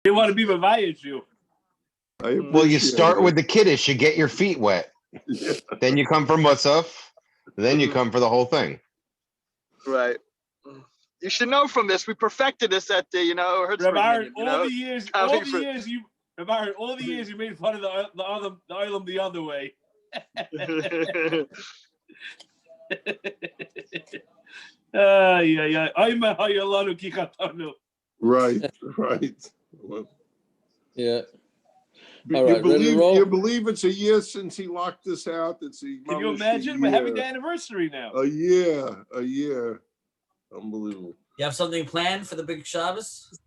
You want to be mezbeach you. Well, you start with the kiddush. You get your feet wet. Yeah. Then you come for musaf. Then you come for the whole thing. Right. You should know from this. We perfected this at the, Rabbi, all the years you made fun of the island the other way. Right. Well, Yeah. All right, you believe it's a year since he locked us out? Can you imagine? We're having the anniversary now. A year. Unbelievable. You have something planned for the big Shabbos?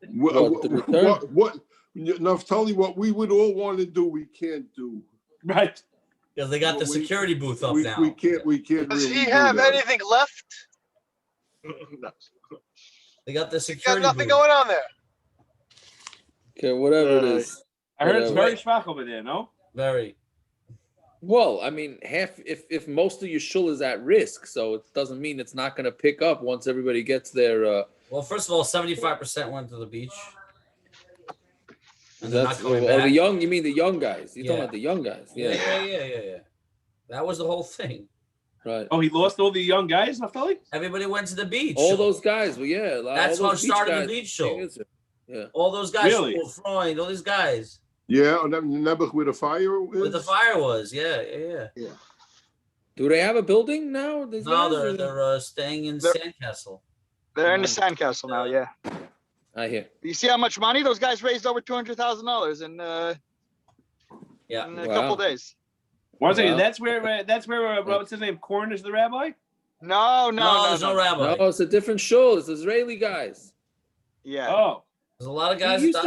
What Naftali, what we would all want to do, we can't do. Right. Because they got the security booth up now. We can't Does really he do have that. anything left? They got the He's got security nothing booth. going on there. Okay, whatever it is. I heard it's Whatever. very schwach over there, no? Very. Well, I mean, if most of your shul is at risk, so it doesn't mean it's not going to pick up once everybody gets their. Well, first of all, 75% went to the beach. And they're not That's coming the back. young. You mean the young guys? You're Yeah. talking about the young guys? Yeah. That was the whole thing. Right. Oh, he lost all the young guys, Naftali? Everybody went to the beach. All those guys. Well, yeah. That's all how it those beach started the guys. beach show. Yeah. All those guys, Really? Freund, all these guys. Yeah, and then Nebuch where the fire is? Where the fire was, yeah. Do they have a building now? These No, guys? they're staying in Sandcastle. They're in the sandcastle now, yeah. I hear. You see how much money those guys raised? Over $200,000 in a couple days. One second, that's where what's his name? Korn is the rabbi? No, there's no rabbi. No, it's a different shul. It's Israeli guys. Yeah. Oh. There's a lot of guys. He used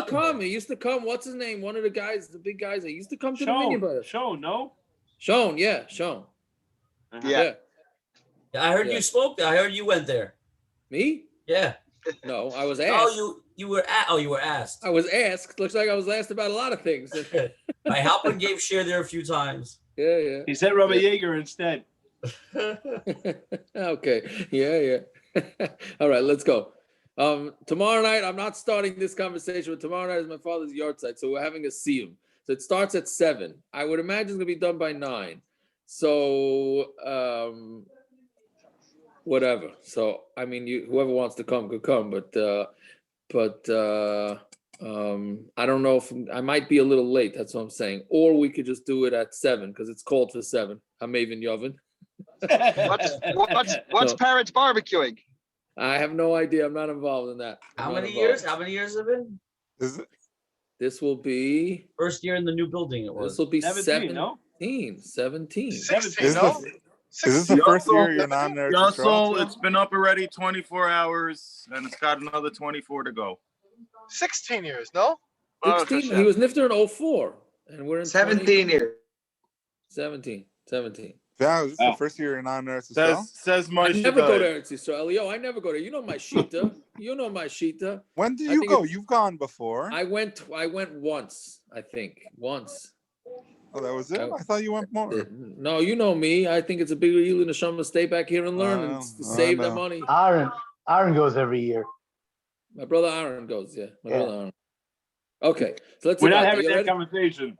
to come. What's his name? One of the guys, the big guys. He used to come to the minyan. Sean, no? Sean, yeah, Sean. Yeah. I heard you spoke there. I heard you went there. Me? Yeah. No, I was asked. You were asked. I was asked. Looks like I was asked about a lot of things. My helper gave share there a few times. Yeah. He said Rabbi Yeager instead. Okay. Yeah. All right, let's go. Tomorrow night, I'm not starting this conversation, but tomorrow night is my father's yard site, so we're having a siyum. So it starts at 7. I would imagine it's gonna be done by 9. So whatever. So I mean, whoever wants to come could come, but I don't know if I might be a little late. That's what I'm saying. Or we could just do it at 7 because it's called for 7. Hamavin Yovin. What's Parrots barbecuing? I have no idea. I'm not involved in that. How many years have it been? Is it? This will be First year in the new building. It was. This will be 17, no? 17. 16, Is this the first year you're not there? Also, it's been up already 24 hours, and it's got another 24 to go. 16 years, no? 16. He was nifter in 04, and we're in 17 years. 17. Yeah, is this the first year you're not in there? Says I Moshe. never go to Eretz Yisrael. Yo, I never go there. You know my shita. When did you go? You've gone before. I went once, I think. Once. Oh, that was it? I thought you went more. No, you know me. I think it's a big deal in the Neshama to stay back here and learn and save the money. Aaron goes every year. My brother Aaron goes, yeah. Brother Aaron. Okay, so let's. We're not having that conversation.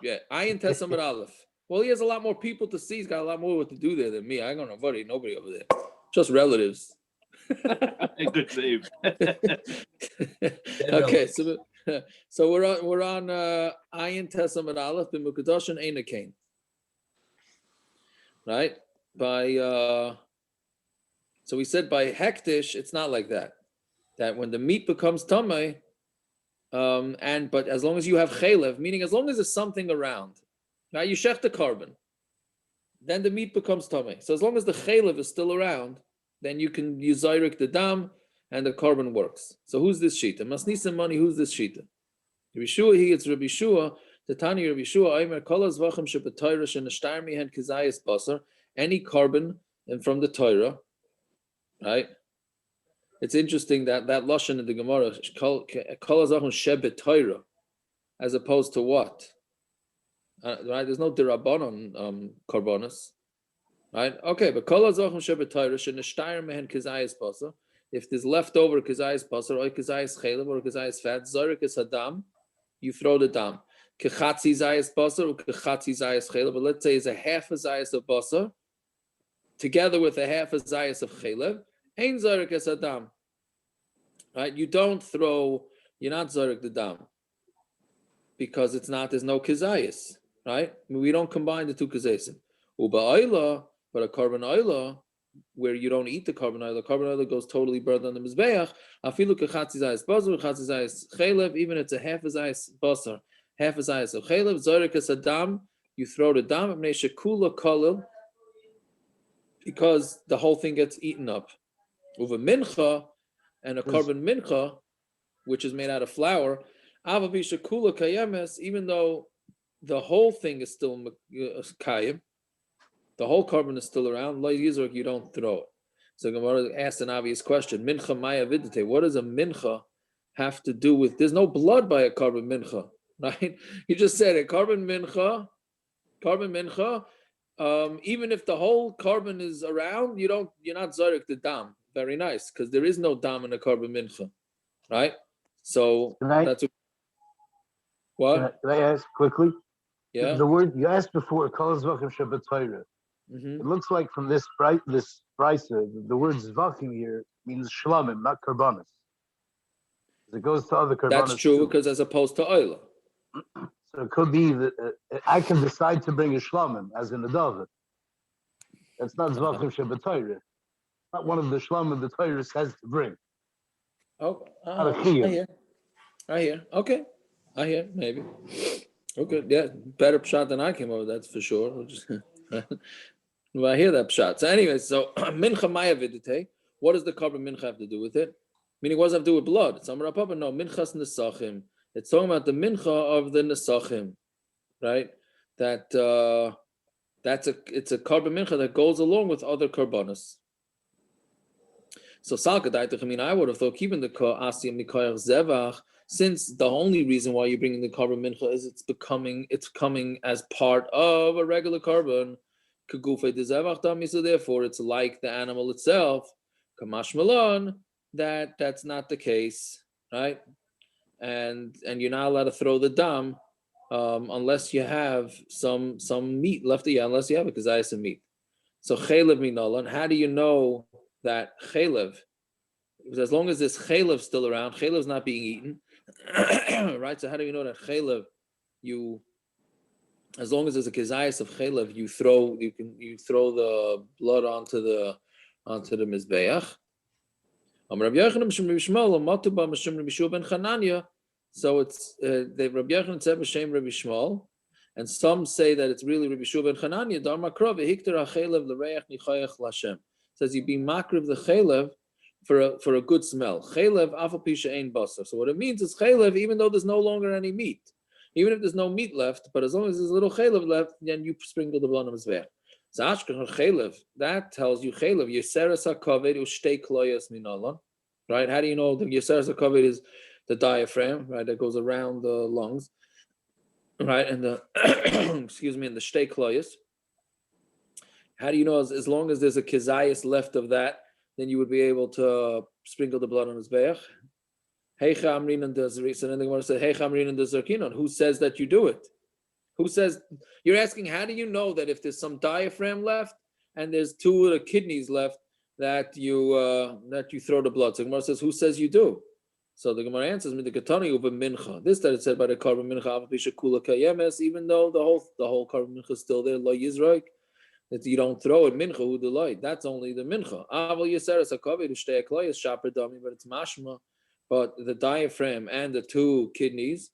Yeah, Ayin Tesamid Aleph. Well, he has a lot more people to see. He's got a lot more to do there than me. I don't know nobody over there. Just relatives. Good save. Okay, so we're on Ayin Tesamid Aleph b'Mukadash and Ein Kain. Right? So we said by hektish, it's not like that. That when the meat becomes tamei, but as long as you have chaylev, meaning as long as there's something around. Now you shech the korban, then the meat becomes tamei. So as long as the chaylev is still around, then you can use zyrik the dam, and the korban works. So who's this shita? Masnisa money. Who's this shita? Rabbi Shua, it's Rabbi Shua. The Tani Rabbi Shua. Aimer kolas v'achem shepatayra shenashtar mihen kizayis basar. Any korban and from the Torah, right? It's interesting that lashon in the Gemara kolas v'achem shebetayra, as opposed to what? Right? There's no dirabanon korbanos, right? Okay, but kolas v'achem shebetayra shenashtar mihen kizayis basar. if there's leftover kazayis basar or kazayis chaylev or kazayis fat, zarek is hadam, you throw the dam. Kechatzi zayis basar or kechatzi zayis chaylev, but let's say it's a half a zayis of basar together with a half a zayis of chaylev, ein zarek is hadam. Right? You don't throw, you're not zarek the dam because there's no kazayis. Right? We don't combine the two kazesim. Uba oila, but a korban oila, where you don't eat the korban oila goes totally burned on the mezbeach. Afilu kechatzi zayis basar, kechatzi zayis chaylev, even if it's a half a zayis basar, half a zayis of chaylev, zarek es adam, you throw the dam, abnei shekula kolil, because the whole thing gets eaten up. Uva mincha, and a korban mincha, which is made out of flour, avavi shekula kayemes, even though the whole thing is still kayim, the whole korban is still around, you don't throw it. So Gemara asked an obvious question, mincha maya vidite, what does a mincha have to do with, there's no blood by a korban mincha, right? You just said a korban mincha, even if the whole korban is around, you're not zarek the dam. Very nice, because there is no dam in a korban mincha, right? So that's what? Can I ask quickly? Yeah. The word you asked before, kol zvachim shabbatayra. It looks like from this brisa, the word zvachim here means shlamim, not korbanos. It goes to other korbanos. That's true, because as opposed to oil. So it could be that I can decide to bring a shlamim as in a davar. That's not zvachim shabbatayra. Not one of the shlamim the Torah says to bring. Oh, I hear. Okay, I hear. Maybe. Okay, yeah, better pshat than I came over. That's for sure. Well, I hear that pshat. So anyway, mincha maya vidite. What does the korban mincha have to do with it? Meaning, what does it have to do with blood? No, minchas nesachim. It's talking about the mincha of the nesachim, right? It's a korban mincha that goes along with other korbanos. So I would have thought keeping the asiyam nikoyach zevach, since the only reason why you're bringing the korban mincha is it's coming as part of a regular korban. So therefore, it's like the animal itself. Kamash malon, that's not the case, right? And you're not allowed to throw the dam unless you have some meat left. Yeah, unless you have a kazayas of meat. So chaylev minalan. How do you know that chaylev? Because as long as this chaylev still around, chaylev's not being eaten, right? So how do you know that chaylev? As long as there's a kazayas of chaylev, you throw the blood onto the mezbeach. So it's the Rabbi Yochanan said b'shem Rabbi Shmuel, and some say that it's really Rabbi Shua ben Chananya. Dar makrov hikter hachelev l'reich nichayach l'Hashem. Says you be makriv the chaylev for a good smell. Chaylev afal pi she'ein basar. So what it means is chaylev, even though there's no longer any meat, even if there's no meat left, but as long as there's a little chaylev left, then you sprinkle the blood on mezbeach. So ashkach chaylev, that tells you chaylev yeseres hakaved ushtei kloyas minalon. Right? How do you know the yeseres hakaved is the diaphragm, right? That goes around the lungs, right? And the and the shtei kloyas. How do you know as long as there's a kizayas left of that, then you would be able to sprinkle the blood on his beach? Heicha amrin and dezri. So then the Gemara said, Heicha amrin and dezerkinon. Who says that you do it? Who says you're asking? How do you know that if there's some diaphragm left and there's two of the kidneys left that you throw the blood? So the Gemara says, who says you do? So the Gemara answers, mincha. This that it said by the korban mincha, even though the whole korban mincha is still there, lo yizraik, that you don't throw it mincha who delight. That's only the mincha. But it's mashma. But the diaphragm and the two kidneys,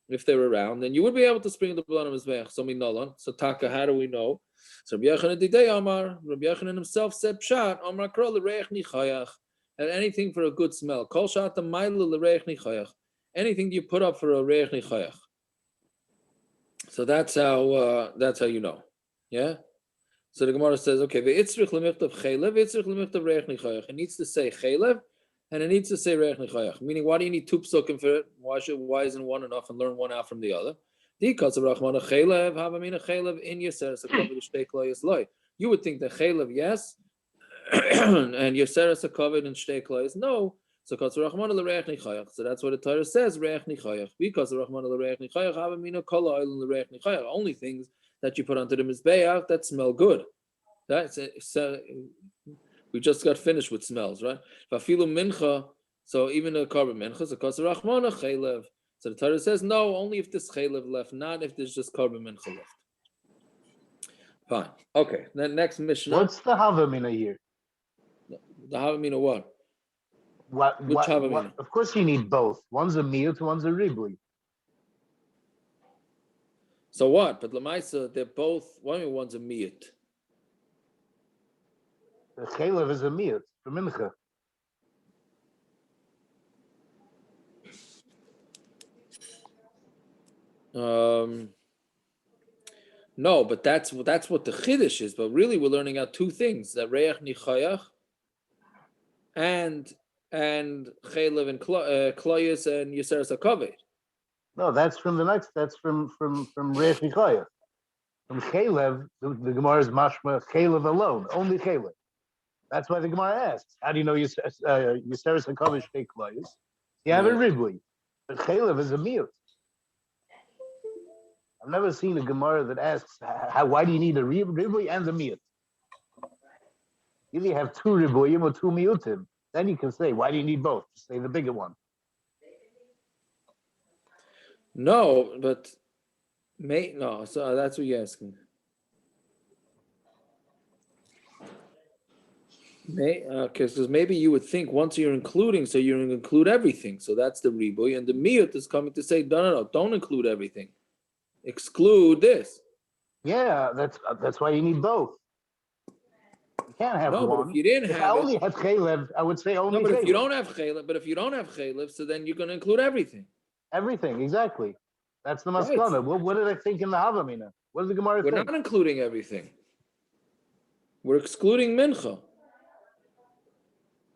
if they're around, then you would be able to sprinkle the blood on his veich. So minalan. So taka, how do we know? So Rabbi Yochanan himself said pshat amar kro l'reich nichayach. And anything for a good smell. Kol shat ma'ila l'reich nichayach. Anything you put up for a reich nichayach. So that's how you know. Yeah. So the Gemara says, okay, ve'itzrich l'michtav chaylev, ve'itzrich l'michtav reich nichayach. It needs to say chaylev, and it needs to say reich nichayach. Meaning, why do you need two pesukim for it? Why isn't one enough and learn one out from the other? Because of rachmana chaylev, havamina chaylev in yeser, so shtei kloyas loy. You would think that chaylev, yes, and Yoseres a covered in shtei klois. No. So that's what the Torah says, reach nichayach. Because Rahman l'reich nichayach have a mina kol ha'olam l'reich nichayach. Only things that you put onto the mezbeach that smell good. That's it. So we just got finished with smells, right? Vafilu mincha. So even the korban minchas, because Rahman a chaylev. So the Torah says no, only if there's chaylev left, not if there's just korban mincha left. Fine. Okay. Then next Mishna. What's the havamina here? The havamina what? Which havamina? Of course you need both. One's a miyut, one's a ribui. So what? But Lamaisa, they're both. One's a miyut. The chaylev is a miyut for mincha. No, but that's what the chiddush is. But really, we're learning out two things: that reach nichayach and chaylev and kloyus and Yoseres hakaved. No, that's from the next. That's from reich nichayach. From chaylev, the Gemara is mashma chaylev alone, only chaylev. That's why the Gemara asks, how do you know Yoseres hakaved shtei kloyus? You have a ribui, but chaylev is a miyut. I've never seen a Gemara that asks, why do you need a ribui and a miyut? If you have two ribuyim or two miyutim, then you can say, why do you need both? Say the bigger one. No, but no. So that's what you're asking. Because maybe you would think once you're including, so you're going to include everything. So that's the ribuy, and the miyut is coming to say, no, don't include everything. Exclude this. Yeah, that's why you need both. You can't have one. But if you didn't have only had chaylev, I would say only. No, but chaylev. if you don't have chaylev, so then you're going to include everything. Everything, exactly. That's the maskana. Right. What did I think in the havamina? What did the Gemara think? We're not including everything. We're excluding mincha.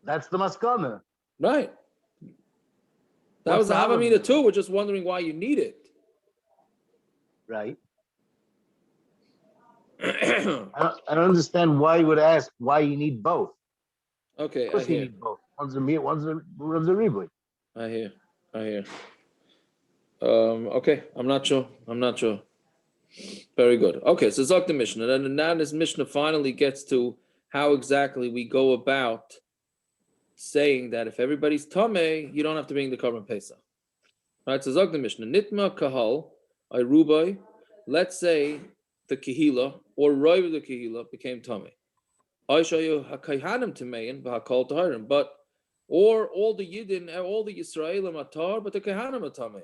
That's the maskana. Right. That was the havamina too. We're just wondering why you need it. Right. I don't understand why you would ask why you need both. Okay, of course you need both. One's a meat, one's a ribui. I hear. Okay, I'm not sure. Very good. Okay, so Zok the Mishnah. And now this Mishnah finally gets to how exactly we go about saying that if everybody's tameh, you don't have to bring the korban pesach. Right, so Zok the Mishnah. Nitma kahal, Rubai, let's say the kehila or Roiv of the kehila became tameh. But or all the Yidden, all the Yisraelim are tahor, but the Kehanim are tameh.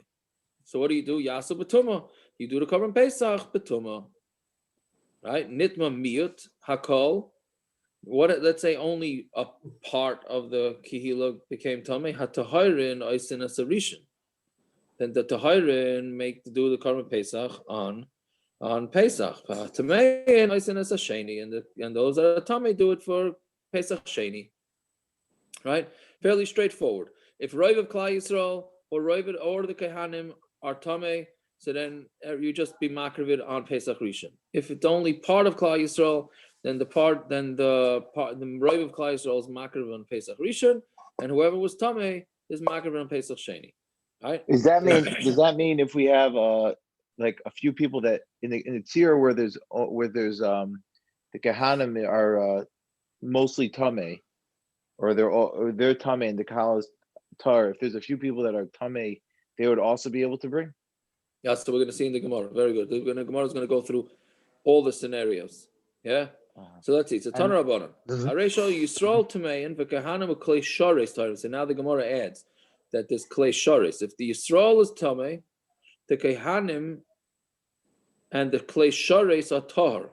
So what do? Yasu b'tumah. You do the korban pesach b'tumah. Right? Nitma miyut hakol. What? Let's say only a part of the kehila became tameh. Hatahirin oisin asarishin. Then the tahirin do the korban pesach on pesach. Tamei and oisin asasheni, and those that are tameh do it for pesach sheni. Right? Fairly straightforward. If Roiv of Klal Yisrael or Roiv or the Kehanim are tameh, so then you just be makrivid on Pesach Rishon. If it's only part of Klal Yisrael, then the Roiv of Klal Yisrael is makrivid on Pesach Rishon, and whoever was tameh is makrivid on Pesach Sheni. Right? Does that mean if we have like a few people that in the tzir where there's the Kehanim are mostly tameh, or they're tameh and the kahal is tar. If there's a few people that are tameh, they would also be able to bring? Yeah, so we're going to see in the Gemara. Very good. The Gemara is going to go through all the scenarios. Yeah? So let's see. It's a Tanur Rabbanan. Aresho Yisrael Tamein v'Kehanim Klei Shores Tarim. So now the Gemara adds that there's Klei Shores. If the Yisrael is Tameh, the Kehanim and the Klei Shores are tahor.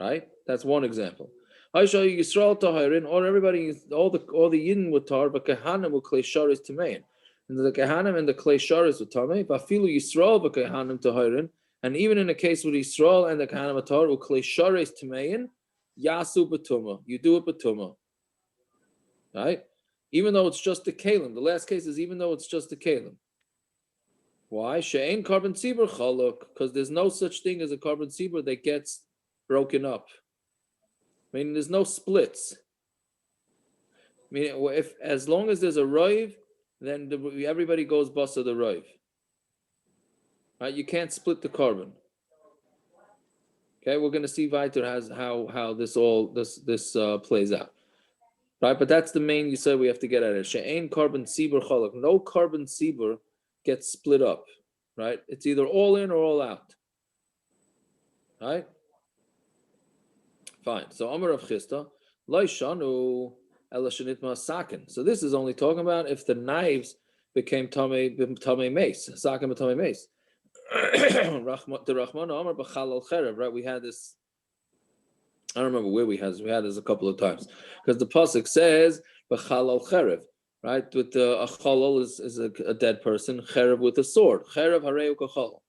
Right? That's one example. Aisha Yisrael Tahirin, or everybody, all the Yidden were tahor, but Kehanim were Klei Shores Tamein. And the Kehanim and the Klei Shores were tameh. Vafilu Yisrael v'Kehanim tahirin. And even in a case with Yisrael and the Kehanim are tahor, Klei Shores tamein, yasu b'tumah. You do it b'tumah. Right? Even though it's just the kalim. The last case is even though it's just the kalim. Why? She'ein korban tzibur chaluk. Because there's no such thing as a korban tzibur that gets broken up. Meaning there's no splits. Meaning, if as long as there's a roiv, then everybody goes basa the roiv. Right? You can't split the korban. Okay, we're going to see weiter how this plays out. Right, but that's the main you said we have to get at it. She'ain korban sibur cholak. No korban sibur gets split up. Right, it's either all in or all out. Right. Fine. So Amar Rav Chisda, Lo shanu ela shenitma sakin. So this is only talking about if the knives became tamei mace, sakin tamei mace. The Rahman Amar b'chalal cherev. Right, we had this. I don't remember where we had this a couple of times because the pasuk says b'chalal cherev. Right, with the a chalal is a dead person. Cherev with a sword. Cherev hareu kachalal.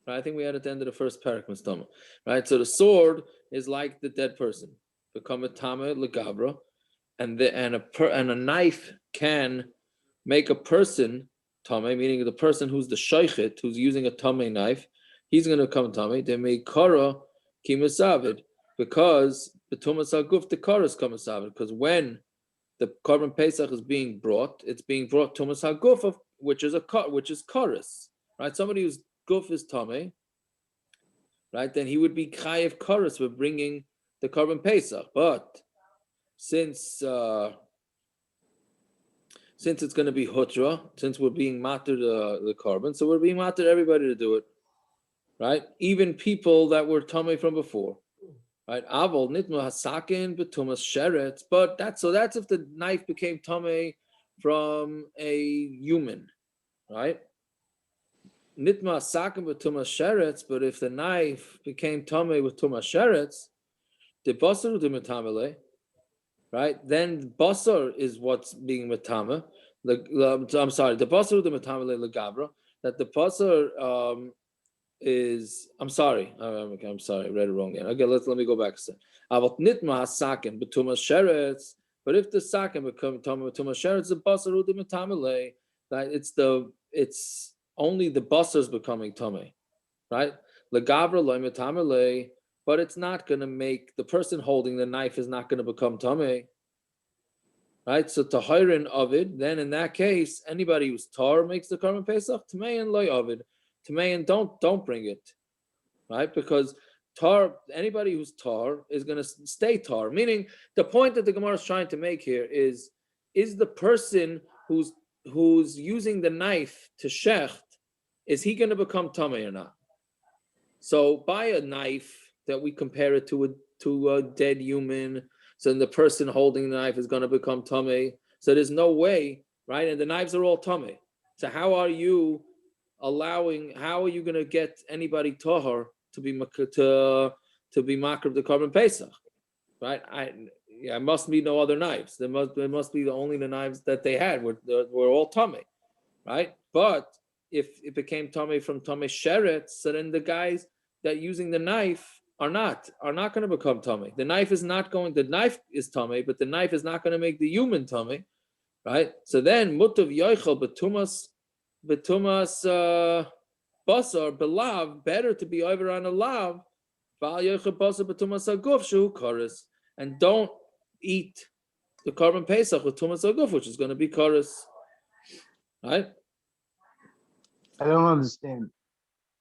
Right, I think we had at the end of the first parak mistama. Right, so the sword is like the dead person, become a tameh legavra, and a knife can make a person tameh, meaning the person who's the shaychet, who's using a tameh knife, he's going to become tameh. They make kara kimasavid because the tumas aguf the kara is kamasavid because when the korban pesach is being brought, it's being brought tumas aguf which is karas. Right, somebody who's guf is tameh. Right, then he would be chayiv karas for bringing the korban pesach. But since it's going to be hutra, since we're being matter the korban, so we're being matter everybody to do it. Right, even people that were tamei from before. Right, avol nitma hasakin betumas sheret. But that's if the knife became tamei from a human, right? Nitma sakim with tumah sheretz, but if the knife became tamei with tumah sheretz, the basar u'dimetamele, right? Then basar is what's being metame. I'm sorry, the basar u'dimetamele legabra. That the basar is. I'm sorry, I read it wrong again. Okay, let me go back. Avot nitma sakim with tumah sheretz, but if the sakim become tamei with tumah sheretz, the basar u'dimetamele, right? It's only the basar is becoming tamei, right? Legavra loy metamele, but it's not going to make the person holding the knife is not going to become tamei, right? So tahorin of it, then in that case, anybody who's tar makes the korban pesach, tamei and loy of it, tamei and don't bring it, right? Because tar, anybody who's tar is going to stay tar. Meaning, the point that the Gemara is trying to make here is the person who's using the knife to shecht, is he going to become tamei or not? So by a knife that we compare it to a dead human, so then the person holding the knife is going to become tamei. So there's no way, right? And the knives are all tamei. So how are you going to get anybody tahor to be makrib the korban pesach, right? It must be no other knives. There must be only the knives that they had were all tamei, right? But if it became tamei from tamei sheret, so then the guys that using the knife are not going to become tamei. The knife is tamei, but the knife is not going to make the human tamei, right? So then mutav yoichel betumas basar belav, better to be over on a lav val yoichel basar betumas aguf shehu kares, and don't eat the korban pesach with tumas aguf, which is going to be kares, right? I don't understand.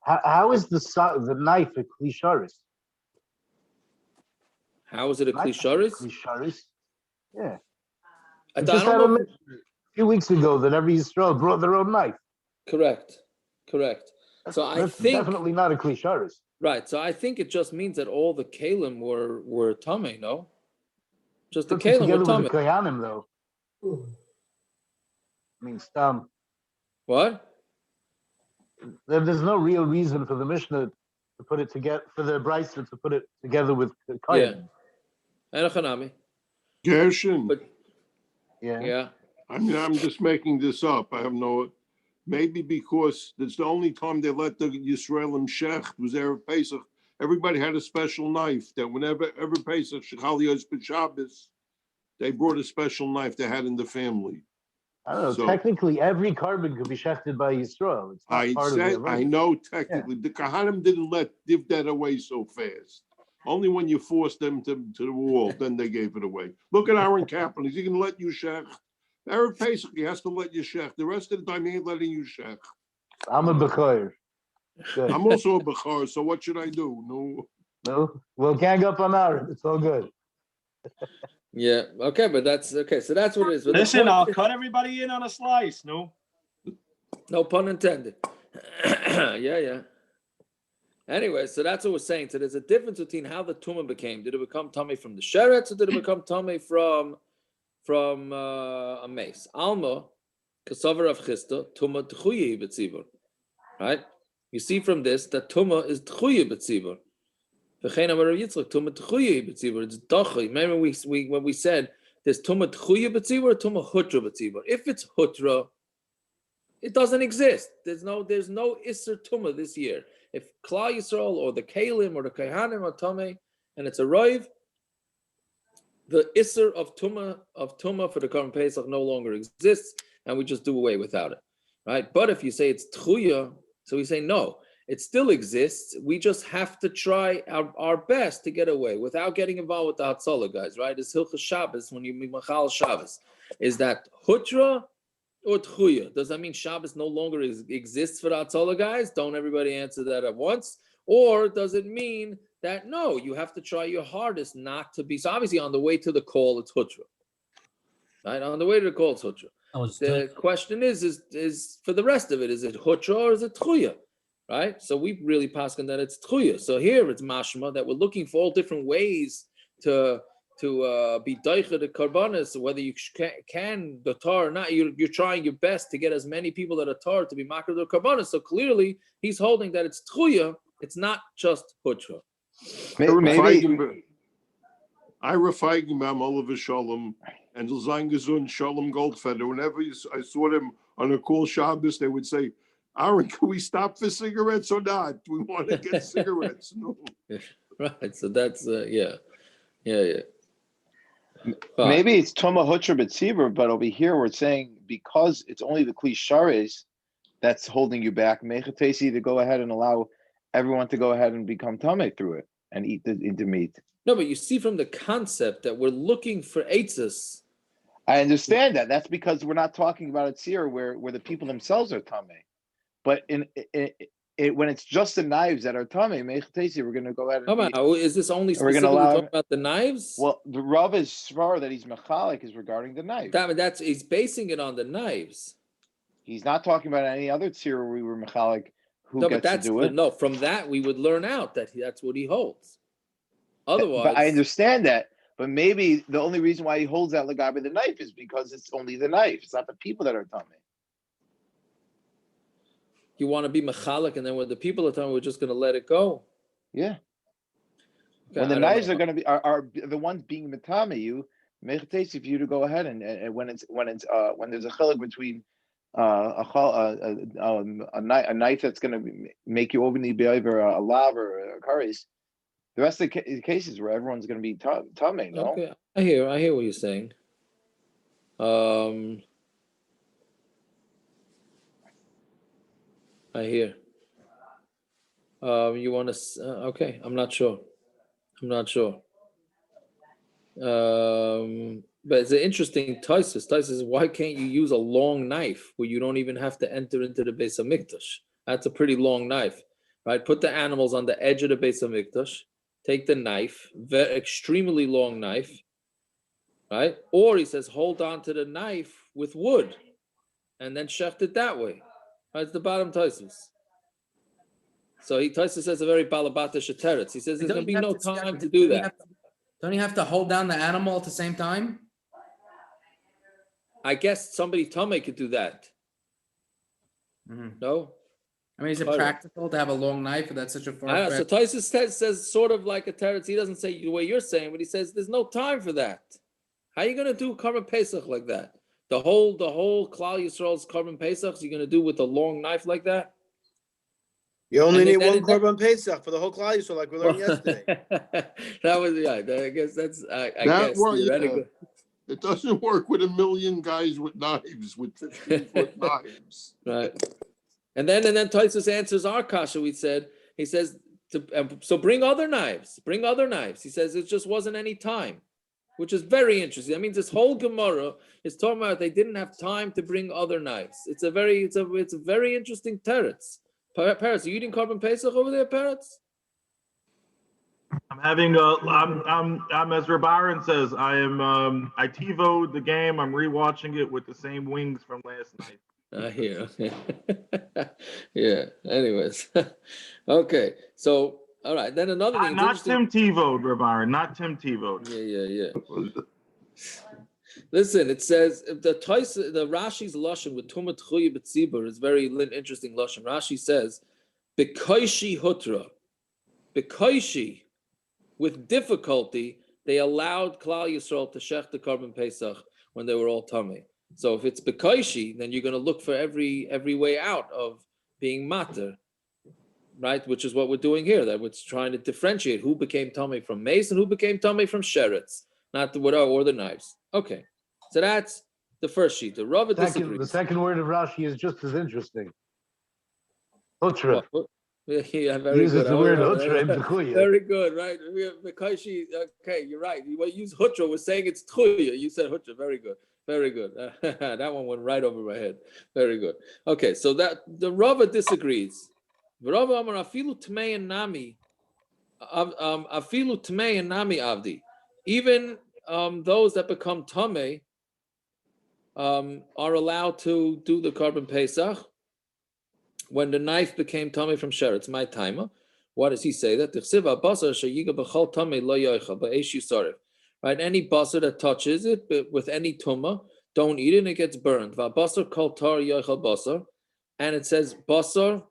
How is the knife a klisharis? How is it a klisharis? Klisharis. Yeah. I just had a few weeks ago that every Yisrael brought their own knife. Correct. So I think definitely not a klisharis. Right. So I think it just means that all the kalim were tamei. No, just the kalim were tamei. With the kohanim, though. I mean, stam. What? There's no real reason for the Mishna to put it together, for the Brisa to put it together with the kohanim. Yeah. Gershon. But yeah. I mean, I'm just making this up. I have no. Maybe because it's the only time they let the Yisraelim shecht was Erev Pesach. Everybody had a special knife that whenever every Pesach Shechaliyos B'Shabbos, they brought a special knife they had in the family. I don't know. So, technically, every korban could be shechted by Yisrael. It's not part of the I know technically. Yeah. The Kohanim didn't give that away so fast. Only when you forced them to the wall, then they gave it away. Look at Aaron Kaplan. Is he going to let you shech? Erev Pesach, he has to let you shech. The rest of the time, he ain't letting you shech. I'm a Bechor. Good. I'm also a Bechor, so what should I do? No? We'll gang up on Aaron. It's all good. Yeah. Okay, but that's okay. So that's what it is. But the Listen, point I'll is- cut everybody in on a slice. No. No pun intended. Yeah. Anyway, so that's what we're saying. So there's a difference between how the tumah became. Did it become tamei from the sheretz, or did it become tamei from a mace? Alma, kasavar of chista, tumah tchuyi betzibur. Right? You see from this that tumah is tchuyi betzibur. V'chein amar Rav Yitzchak, tumah tchuyi betzibur. It's dachi. Remember when we said there's tumah tchuyi betzibur or tumah hutra betzibur. If it's hutra, it doesn't exist. There's no Isser Tumah this year. If Klal Yisrael or the Kalim or the Kehanim or tamei, and it's a Roiv, the Isser of Tumah for the korban Pesach no longer exists, and we just do away without it, right? But if you say it's Tchuya, so we say no, it still exists. We just have to try our best to get away without getting involved with the Hatzalah guys, right? It's Hilchas Shabbos when you Machal Shabbos. Is that Hutra or Tchuya? Does that mean Shabbos no longer exists for the Hatzalah guys? Don't everybody answer that at once. Or does it mean that no, you have to try your hardest not to be? So obviously on the way to the call, it's Hutra. Right? On the way to the call, it's Hutra. The question is for the rest of it, is it Hutra or is it Tchuya? Right? So we really paskin that it's Tchuya. So here it's mashma that we're looking for all different ways to be daicha the korbanos, whether you can the tahor or not, you're trying your best to get as many people that are tahor to be makar the korbanos. So clearly, he's holding that it's tchuya, it's not just hutra. Maybe. I refeigen beim Oliver Shalom and Zayn Gesund Shalom Goldfeder. Whenever I saw them on a cool Shabbos, they would say, Aaron, can we stop for cigarettes or not? We want to get cigarettes. No. Right, so that's, yeah. Maybe it's Toma Hutra Betzibur, but over here we're saying because it's only the Kli Shares that's holding you back, Mechatesi to go ahead and allow everyone to go ahead and become tamei through it and eat the meat. No, but you see from the concept that we're looking for eitzes. I understand that. That's because we're not talking about a tzir where the people themselves are tamei. But when it's just the knives that are tamei, Mechatesi, we're going to go ahead and is this only specifically talking about the knives? Well, the Rav is svar that he's mechalik is regarding the knives. He's basing it on the knives. He's not talking about any other tzir where we were mechalik who gets to do it. No, from that we would learn out that that's what he holds. Otherwise, but I understand that. But maybe the only reason why he holds that lagabe the knife is because it's only the knife. It's not the people that are tamei. You want to be mechalik, and then when the people are telling we're just going to let it go. Yeah. Okay, when the knives are going to be are the ones being metame you, mechatesi for you to go ahead and when there's a chiluk between a knife that's going to make you open the over a lav or a kares. The rest of the cases where everyone's going to be tamei. No. Okay, I hear what you're saying. I hear. You want to? Okay, I'm not sure. But it's an interesting Taisus. Taisus, why can't you use a long knife where you don't even have to enter into the Beis HaMikdash? That's a pretty long knife, right? Put the animals on the edge of the Beis HaMikdash. Take the knife, extremely long knife, right? Or he says, hold on to the knife with wood, and then shecht it that way. Right, it's the bottom Taisus. So Taisus says a very balabata sheteretz. He says there's going to be no time to do that. Don't you have to hold down the animal at the same time? I guess somebody tamei could do that. Mm-hmm. No? I mean, is it practical to have a long knife that's such a far? So Taisus says sort of like a teretz. He doesn't say the way you're saying, but he says there's no time for that. How are you going to do korban pesach like that? The whole Klal Yisrael's korban pesach, you're going to do with a long knife like that? You only need one korban pesach for the whole Klal Yisrael, like we learned yesterday. That was I guess that's I guess theoretical. It doesn't work with 1 million guys with knives, with 15-foot knives. Right. And then Taisus answers our kasha. He says So bring other knives. Bring other knives. He says it just wasn't any time, which is very interesting. That means this whole Gemara is talking about they didn't have time to bring other knives. It's a very interesting teretz. Parrots, are you eating korban pesach over there, Parrots? I'm having I'm as Reb Aaron says, I TiVo'd the game. I'm rewatching it with the same wings from last night. I hear. Yeah. Anyways, okay. So, all right. Then another thing. Not Tim TiVo'd, Reb Aaron. Not Tim TiVo'd. Yeah. Listen, it says the Rashi's lashon with tumah tchuya b'tzibur is very interesting lashon. Rashi says, "Bekoishi hutra, bekoishi." With difficulty, they allowed Klal Yisrael to shech the korban pesach when they were all tamei. So if it's bekoishi, then you're going to look for every way out of being mater, right? Which is what we're doing here. That we're trying to differentiate who became tamei from mace and who became tamei from sheretz, not the or the knives. Okay, so that's the first sheet. The Rava disagrees. The second word of Rashi is just as interesting. Hutra. Yeah, very uses good. the word hutra in Tchuya. Very good, right? Bekoishi. Okay, you're right. You use hutra. We're saying it's tchuya. You said hutra. Very good. Very good. That one went right over my head. Very good. Okay, so that the Rava disagrees. Rava amar afilu tamei and nami, afilu tamei and nami avdi. Even those that become tamei are allowed to do the korban pesach when the knife became tamei from sheretz. My timer. What does he say? That right, any basar that touches it with any tumah, don't eat it, and it gets burned. Basar kol tar yochel basar, and it says basar,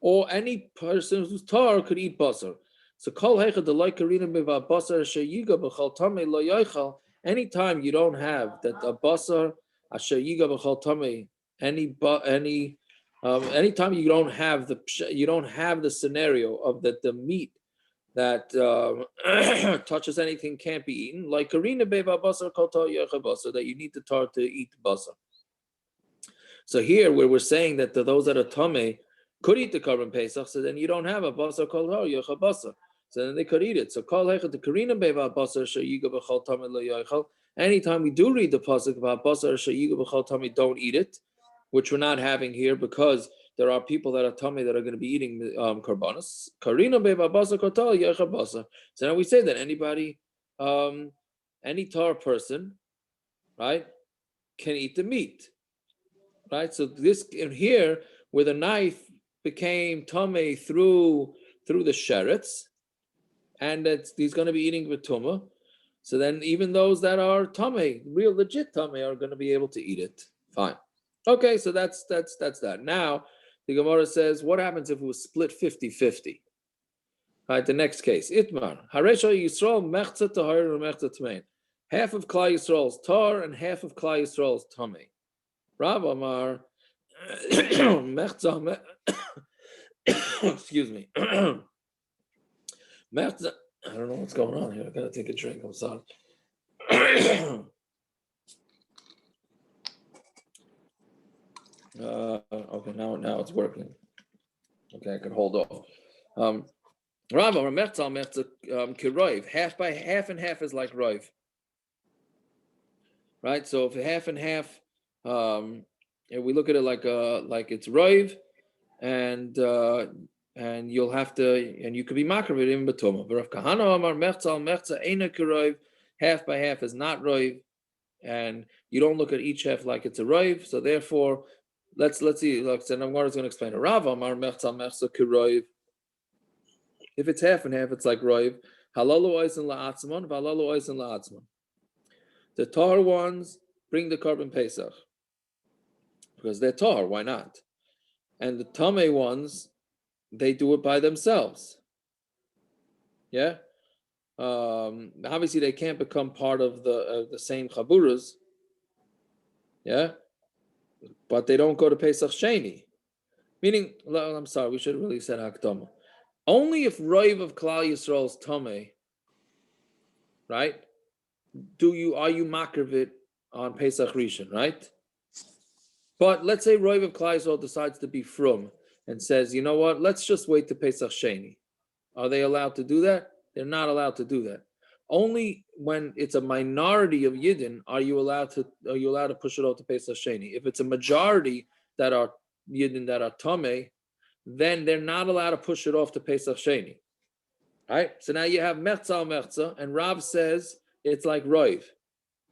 or any person who's tar could eat basar. So kol heicha de loikarina miva basar sheyiga b'chol tamei lo yochel. Anytime you don't have that a basar asher yiga b'chol tamei, anytime you don't have the scenario of that the meat that touches anything can't be eaten, like karina beva basar kol tar yochel basar, that you need the tar to eat the basar. So here, where we're saying that those that are tamei could eat the korban pesach, so then you don't have a basar kol tar yochel basar, so then they could eat it. So kol hechet the karina beva basar sheyiga b'chol tamei lo yochel. Anytime we do read the pasuk about basar sheyiga b'chol tamei, don't eat it, which we're not having here because there are people that are tamei that are going to be eating korbanos. Karina beva basar kol tar yochel basar. So now we say that anybody, any tar person, right, can eat the meat. Right, so this in here where the knife became tamei through the sheretz, and that he's going to be eating with tumah. So then even those that are tamei, real legit tamei, are going to be able to eat it. Fine. Okay, so that's that. Now the Gemara says, what happens if it was split 50-50? Right, the next case, Itmar Haresha Yisrael mechza tahor and mechza tamei. Half of Klal Yisrael's tar and half of Klal Yisrael's tamei. Rav Amar, excuse me. Mechza, I don't know what's going on here. I gotta take a drink. I'm sorry. Okay, now it's working. Okay, I can hold off. Rav Amar mechza kiroiv. Half by half and half is like roiv. Right. So if half and half. And we look at it like it's roiv, and you'll have to, and you could be makravit in betuma. But Rav Kahana Amar mechza eina kiroiv, half by half is not roiv, and you don't look at each half like it's a roiv. So therefore, let's see. Like so Gemara is going to explain. Rav Amar mechza kiroiv. If it's half and half, it's like roiv. Halalu oisen la'atzman, v'halalu oisen la'atzman. The tahor ones bring the korban pesach because they're tahor. Why not? And the tamei ones, they do it by themselves. Yeah. Obviously, they can't become part of the same chaburas. Yeah. But they don't go to Pesach Sheni. Meaning, I'm sorry, we should have really said hakdama. Only if roiv of Klal Yisrael's tamei, right? Are you makravit on Pesach Rishon, right? But let's say roiv of Klal Yisrael decides to be from, and says, you know what, let's just wait to Pesach Sheni. Are they allowed to do that? They're not allowed to do that. Only when it's a minority of Yidden are you allowed to push it off to Pesach Sheni. If it's a majority that are Yidden that are tameh, then they're not allowed to push it off to Pesach Sheni. Right? So now you have mechza, and Rav says it's like roiv.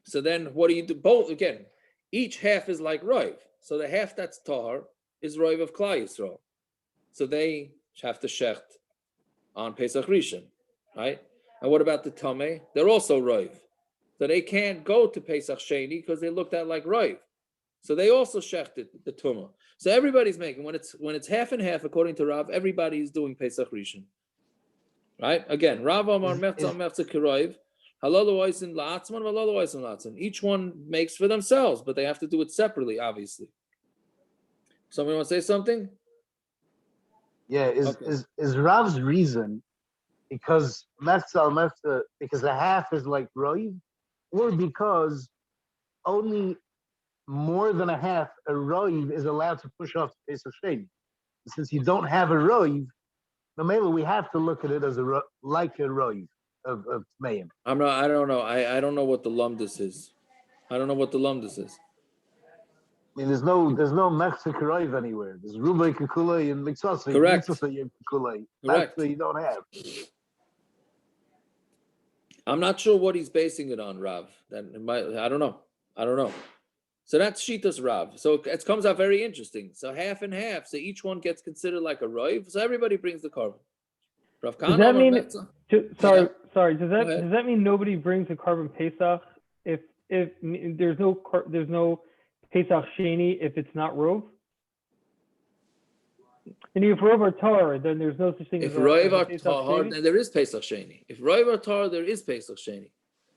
So then what do you do? Both again, each half is like roiv. So the half that's tahor is roiv of Klal Yisrael. So they have to shecht on Pesach Rishon, right? And what about the tamei? They're also roiv. So they can't go to Pesach Sheni because they looked at like roiv. So they also shechted the tumah. So everybody's making, when it's half and half, according to Rav, everybody is doing Pesach Rishon. Right? Again, Rav Amar Mechza Kiroiv, Halalu Oisin La'atzman, Halalu Oisin La'atzman. Each one makes for themselves, but they have to do it separately, obviously. Somebody want to say something? Yeah, is Rav's reason because because the half is like roiv, or because only more than a half a roiv is allowed to push off the Pesach Sheni? Since you don't have a roiv, maybe we have to look at it as like a roiv of tamei. I don't know. I don't know what the lumdus is. I don't know what the lumdus is. I mean, there's no mechza roiv anywhere. There's rubei kukulei and minchas. Correct. Correct. That's what you don't have. I'm not sure what he's basing it on, Rav. I don't know. So that's Shitas Rav. So it comes out very interesting. So half and half. So each one gets considered like a roiv. So everybody brings the korban. Rav Does that mean? Sorry. Does Go that mean nobody brings a korban pesach if there's no pesach sheni if it's not rov? And if rov or tar, then there's no such thing. If as roiv or pesach tahor, sheni? then there is pesach sheni. If roiv or tar, there is pesach sheni.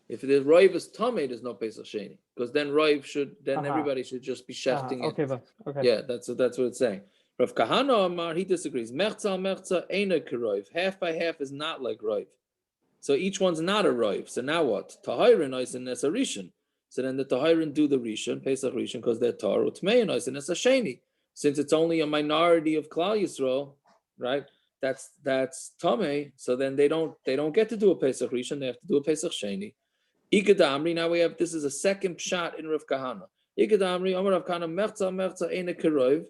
If the roiv is tamei, there's no pesach sheni, because then roiv everybody should just be shechting it. Okay. Yeah, that's what it's saying. Rav Kahana Amar, he disagrees. Mechza ain't a roiv. Half by half is not like roiv. So each one's not a roiv. So now what? Tahirin ois and nesarishin. So then the tahirin do the rishon, pesach rishon, because they're tar. Utmei ois and nesasheni. Since it's only a minority of Klal Yisrael, right? That's tamei. So then they don't get to do a pesach rishon. They have to do a pesach sheni. Ikadamri. Now we have, this is a second shot in Rav Kahana. Ikadamri Amar Rav Kahana mechza ain't a roiv.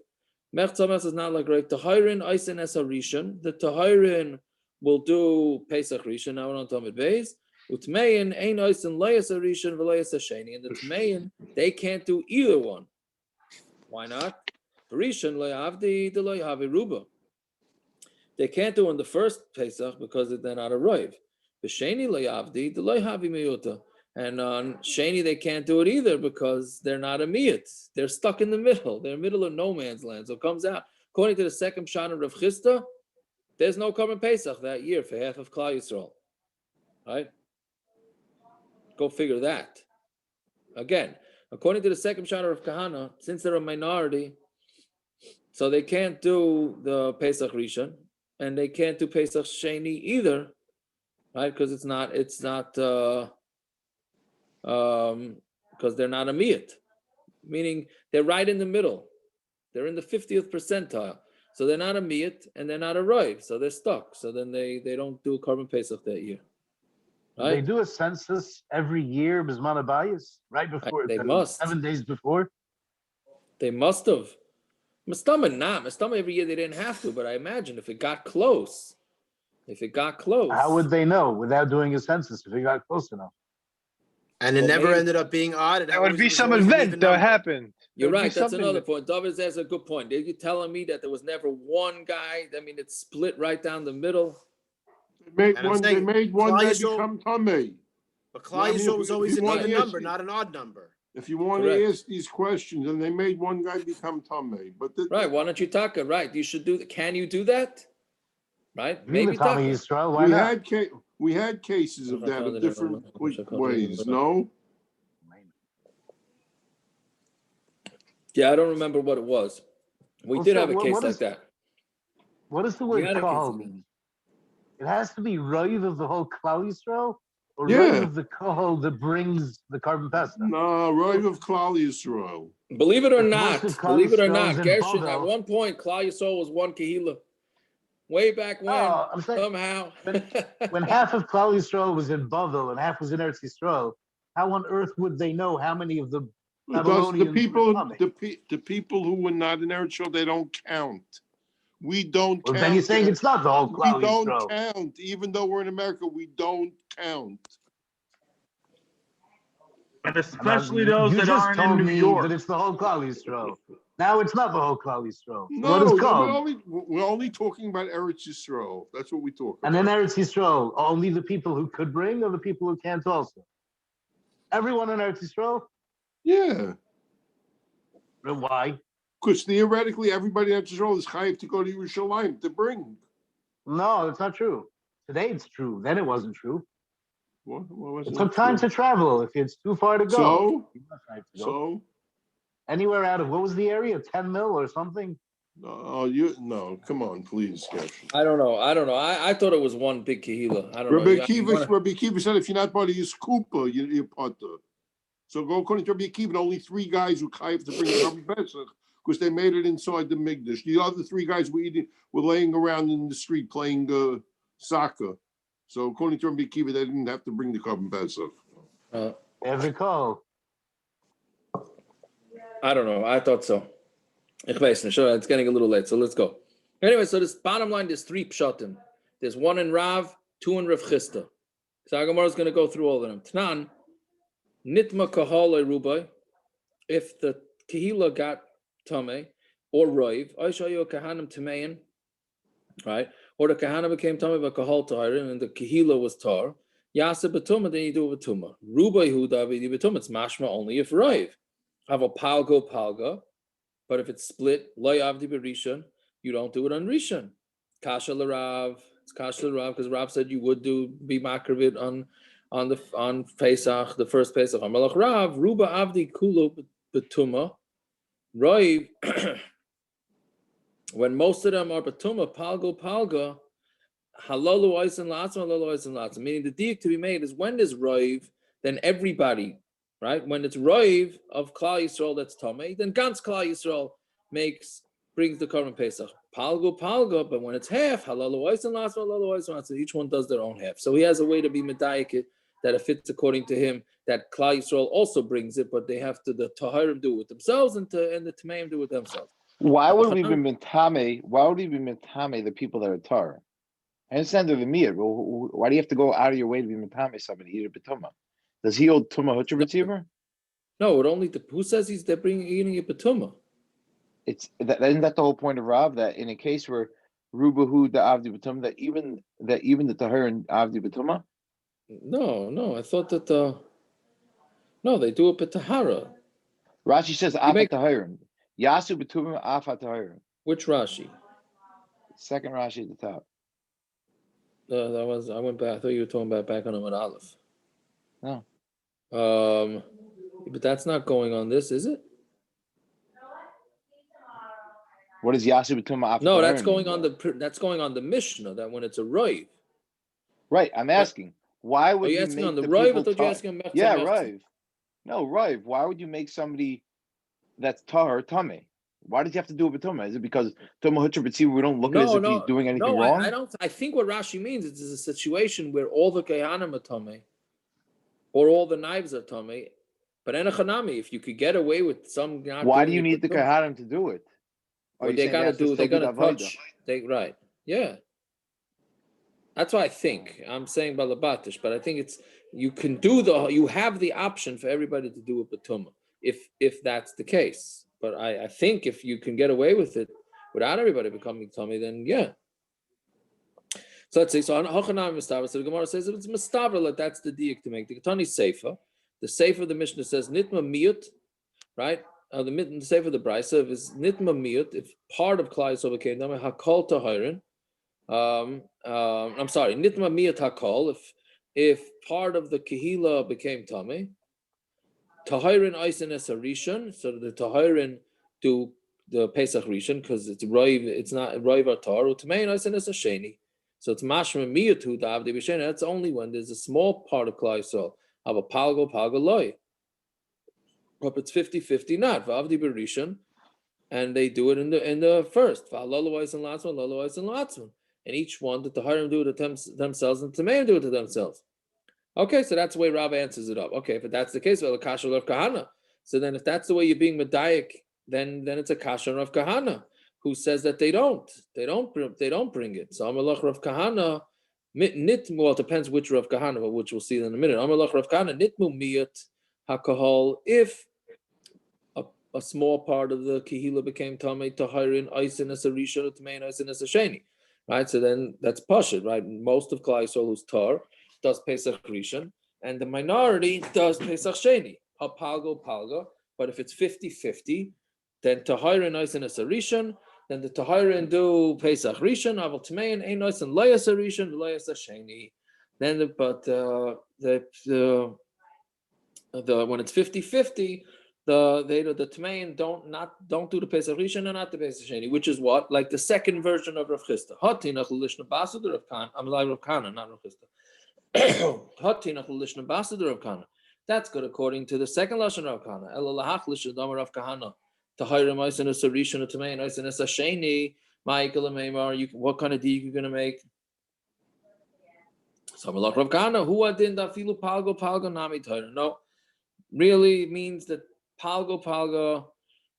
Mechza is not like roiv. Tahirin ois and nesarishon. The tahirin will do pesach rishon. Now we're on tamid beis. Utmein ein ois and loyas rishon v'loyas sheni. And the tmein, they can't do either one. Why not? Rishon loyavdi the loyavi ruba. They can't do in the first pesach because they're not a roiv. The sheni loyavdi the loyavi miyuta. And on sheni they can't do it either because they're not a miyut. They're stuck in the middle. They're middle of no man's land. So it comes out according to the second shot of Rav Chisda, there's no korban pesach that year for half of Klal Yisrael. Right? Go figure that. Again, according to the second shot of Kahana, since they're a minority, so they can't do the Pesach Rishon, and they can't do Pesach Sheni either, right? Because it's not because they're not a miyut, meaning they're right in the middle. They're in the 50th percentile. So they're not a miyut and they're not a roiv, so they're stuck. So then they don't do korban pesach that year. Right? They do a census every year, Bisman Abayis, right before. They must. 7 days before. They must have. Mastama every year they didn't have to, but I imagine if it got close. How would they know without doing a census if it got close enough? And it never ended up being odd. There would be some event that happened. You're right. That's another point. David says a good point. Are you telling me that there was never one guy? I mean, it's split right down the middle. They made one guy become tamei. But Klal Yisrael was always an even number, not an odd number. If you want to ask these questions, and they made one guy become tamei, but right? Why don't you talk it? Right? You should do. Can you do that? Right? Maybe Israel. Why not? We had cases of that in different ways. No. Yeah, I don't remember what it was. We did have a case like that. What does the word kahal mean? It has to be roiv of the whole Klal Yisrael, Or Yeah. right of the kohol that brings the korban pesach? No, right of Klal Yisrael. Believe it or If not, most of Klal believe it or Yisrael not, is in Gershon, at Bavel- one point, Klal Yisrael was one kahila. Way back when, No, I'm saying somehow. when half of Klal Yisrael was in Bavel and half was in Eretz Yisrael, how on earth would they know how many of the Because Babylonians the people, were coming? the people who were not in Eretz Yisrael, they don't count. We don't Well, count. then you're saying it's not the whole We Klal don't Yisrael. count. Even though we're in America, we don't count. And especially those You that just aren't told in New me York. that it's the whole Klal Yisrael. Now it's not the whole Klal Yisrael. So No, what is we're called? only talking about Eretz Yisrael. That's what we talk about. And in Eretz Yisrael, only the people who could bring or the people who can't also? Everyone in Eretz Yisrael? Yeah. Then why? Because theoretically, everybody in Eretz Yisrael is chayiv to go to Yerushalayim to bring. No, it's not true. Today it's true. Then it wasn't true. What was It it? took time to travel if it's too far to go. So? Anywhere out of, what was the area? 10 mil or something? No, come on, please, Gershon. I don't know. I thought it was one big kahila. I don't know. Rabbi Akiva said if you're not part of his kupa, you're potter. So go according to Rabbi Akiva, only 3 guys were chayiv to bring the korban pesach because they made it inside the migdash. The other 3 guys were laying around in the street playing soccer. So according to Rabbi Akiva, they didn't have to bring the korban pesach. Every call. I don't know. I thought so. Ich weiß nicht. Sure, it's getting a little late, so let's go. Anyway, so this bottom line, there's 3 pshatim. There's 1 in Rav, 2 in Rav Chisda. So Gemara is going to go through all of them. Tnan, nitma kahal rubai. If the kahila got tameh or roiv, aishayu kahanim tamein, right? Or the kahana became tameh by kahal tahirin, and the kahila was tar. Yasa betuma, then you do it with tumah. Rubai hu davidi betuma. It's mashma only if roiv. Have a palga. But if it's split, loy avdi berishon, you don't do it on rishon. Kasha l'rav, it's kasha l'rav because Rav said you would be makrivit on Pesach, the first Pesach. Amalach Rav, ruba avdi kulu betuma, roiv. When most of them are betuma, palga, halalu oisin latzim, meaning the diak to be made is when there's roiv, then everybody. Right? When it's roiv of Klal Yisrael that's tamei, then Gans Klal Yisrael brings the korban pesach. Palga, but when it's half, halalu oisin latzim, so each one does their own half. So he has a way to be medayik that it fits according to him that Klal Yisrael also brings it, but they have to the tahorim do it with themselves and the tameim do it with themselves. Why would we be tamei? Why would we be tamei the people that are tar? I understand they're the mir. Why do you have to go out of your way to be tamei somebody eat a betuma? Does he hold tumah hutcher receiver? No, it only who says they're eating a betuma? Isn't that the whole point of Rav, that in a case where rubahu the avdi betuma, that even the tahor and avdi betuma? No, I thought that they do it betahara. Rashi says afat tahirin. Yasu betuma afat tahirin. Which Rashi? Second Rashi at the top. I went back. I thought you were talking about back on Amud Aleph. No. But that's not going on this, is it? What is Yasu betuma afat? No, that's going on the Mishna. That when it's a roiv. Right. I'm asking. Why would you you asking make on the the roiv? people I thought you were asking on mechza. Yeah, roiv. No, roiv. Why would you make somebody that's tahor tamei? Why did you have to do it with tumah? Is it because tumah hutcher b'tziva we don't look at it as if he's doing anything wrong? I don't. I think what Rashi means is a situation where all the kehanim are tamei, or all the knives are tamei, but enochanami, if you could get away with some. Why do you need the kehanim to do it? Well, they gotta do. They gotta touch. Right. Yeah. That's what I think. I'm saying balabatish, but I think you can do you have the option for everybody to do it with tumah if that's the case. But I think if you can get away with it without everybody becoming tamei, then yeah. So let's see. So Hochanam Mistaver. So the Gemara says if it's Mistaver, that's the diak to make. The Ketani Seifa. The Seifa of the Mishnah says Nitma Miyut, right? The Seifa of the Brisa is Nitma Miyut. If part of Klal Yisrael became tamei, Hakol Tahirin. I'm sorry, Nitma Miyut Hakol. If part of the Kehila became tamei. Tahirin Eisen es a Rishon, so the Tahirin do the Pesach Rishon because it's Roiv, it's not Roiv or Tahor. Tamei Eisen es a Sheni. So it's mashma miyatu davdi b'sheni. That's only when there's a small part of klal yisrael. Have a palgo loy. But it's 50-50 not. V'avdi b'rishon. And they do it in the first. And each one, the taharim do it to themselves, and the tamei do it to themselves. Okay, so that's the way Rav answers it up. Okay, if that's the case, well, kasha Rav Kahana. So then, if that's the way you're being medayik, then it's a kasha Rav Kahana, who says that they don't bring it. So Amalach Rav Kahana, well, it depends which Rav Kahana, but which we'll see in a minute. Amalach Rav Kahana nitmu miyat hakahol if a small part of the kehila became tamei tahirin oisin as a rishon tamei oisin as a sheni, right? So then that's pashut, right? Most of klal yisrael who's tar does pesach rishon, and the minority does pesach sheni. Palgo. But if it's 50-50, then tahirin oisin as a rishon, then the tahirin do pesach rishon. Aval tamei ein oisin loyas a rishon loyas a sheni. Then when it's 50-50. The tamei don't do the pesach rishon and not the pesach sheni, which is what, like the second version of Rav Chisda. Hatinach l'lishna basadur of Kana. I'm like Rav Kana, not Rav Chisda. Hatinach l'lishna basadur of Kana. That's good according to the second lashon Rav Kana. Ela lahach l'shadam Rav Kahana. Tahirim oisin as a rishon a tamei oisin as a sheni. Ma'ikal meimar. What kind of deed you gonna make? So I'm like Rav Kana. Who adin dafilu palgo nami tahir. No, really means that. Palgo,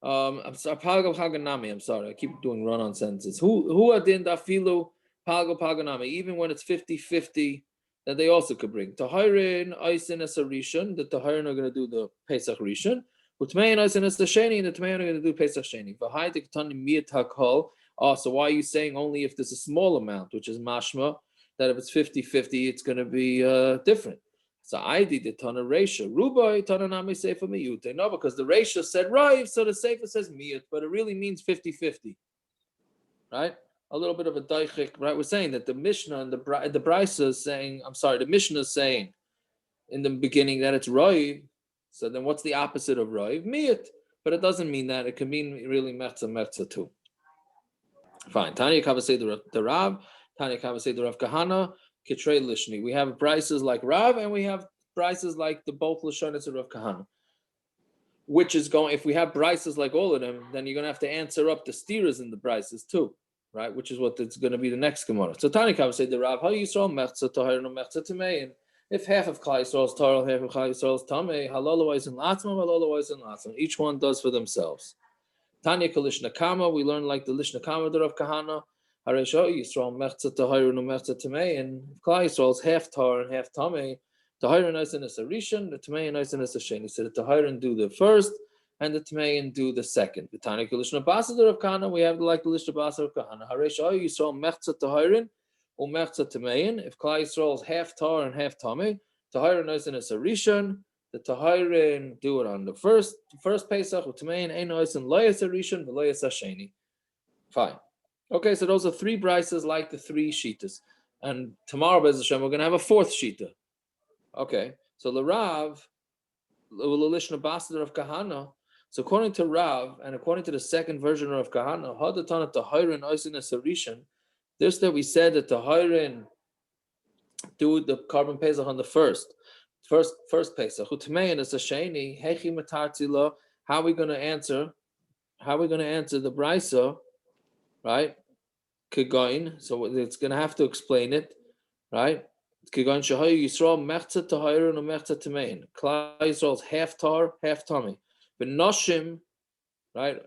I'm sorry, palgo nami. I'm sorry, I keep doing run-on sentences. Who adin dafilu palgo nami? Even when it's 50-50, that they also could bring. Tahirin oisin as a rishon. The tahirin are going to do the pesach rishon. Utmein oisin as the sheni, and the tamei are going to do pesach sheni. V'hai diktani miyat hakol. Oh, so why are you saying only if there's a small amount, which is mashma, that if it's 50-50, it's going to be different? So I did the Tana Reisha. Rubai Tana Nami Seifa Miyute. No, because the Reisha said Rive, so the Seifa says Miyut, but it really means 50-50. Right? A little bit of a daichik, right? We're saying that the Mishna and the Brisa is saying, the Mishna is saying in the beginning that it's Rive. So then what's the opposite of Rive? Miyut. But it doesn't mean that. It can mean really Merza too. Fine. Tanya Kavasei the Rav, Tanya Kavasei the Rav Kahana. Kitrei Lishni. We have brises like Rav, and we have brises like the both Lashonis of Rav Kahana. Which is going, if we have brises like all of them, then you're going to have to answer up the steerers in the brises too, right? Which is what it's going to be the next Gemara. So Tanikav said the Rav, how Yisrael mechza tahor no mechza tamei, and if half of Klal Yisrael's tahor, half of Klal Yisrael's tamei, halal in latzma, each one does for themselves. Tanya Kalishna Kama, we learn like the Lishna Kama of Rav Kahana. Haresho Yisrael mechza tahor no mechza tamei, and Klal Yisrael's half tahor and half tamei. Tahor and oisin is a rishon, the tamei and oisin is a sheni. So the tahor and do the first, and the tamei and do the second. The Tanya Kalishna Basader of Kahana, we have like the Lishna Basader of Kahana. Haresho Yisrael mechza tahorin or mechza tamein. If Klal Yisrael's half tahor and half tamei, tahor and oisin is a rishon. The tahorin do it on the first pesach. With tamei and ein oisin loyas a rishon, loyas a sheni. Fine. Okay, so those are three brises like the three shitas. And tomorrow, Bez Hashem, we're going to have a fourth shita. Okay, so the Rav, the Lishna Basader of Kahana, so according to Rav, and according to the second version of Kahana, Hadatana Tahirin Oisin Asarishan, this that we said that Tahirin do the korban pesach on the first pesach. Utmein is a sheni, Hechi Matarzila, how are we going to answer the brisa? Right? Kegoin. So it's going to have to explain it, right? Kegoin shahayu Yisrael mechza tahor and mechza tamein. Klal Yisrael's half tar, half tamei. But noshim, right?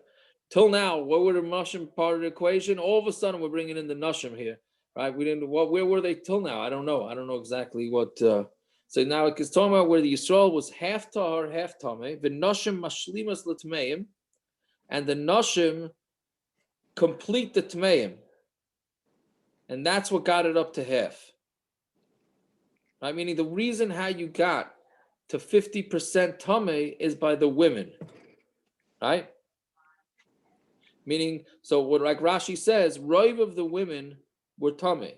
Till now, what were the noshim part of the equation? All of a sudden, we're bringing in the noshim here, right? We didn't. Where were they till now? I don't know. I don't know exactly what. So now it's talking about where the Yisrael was half tahor, half tamei. The noshim mashlimas l'tameim, and the noshim complete the tameim, and that's what got it up to half. Right? Meaning the reason how you got to 50% tamei is by the women, right? Meaning, so what like Rashi says, roiv of the women were tamei,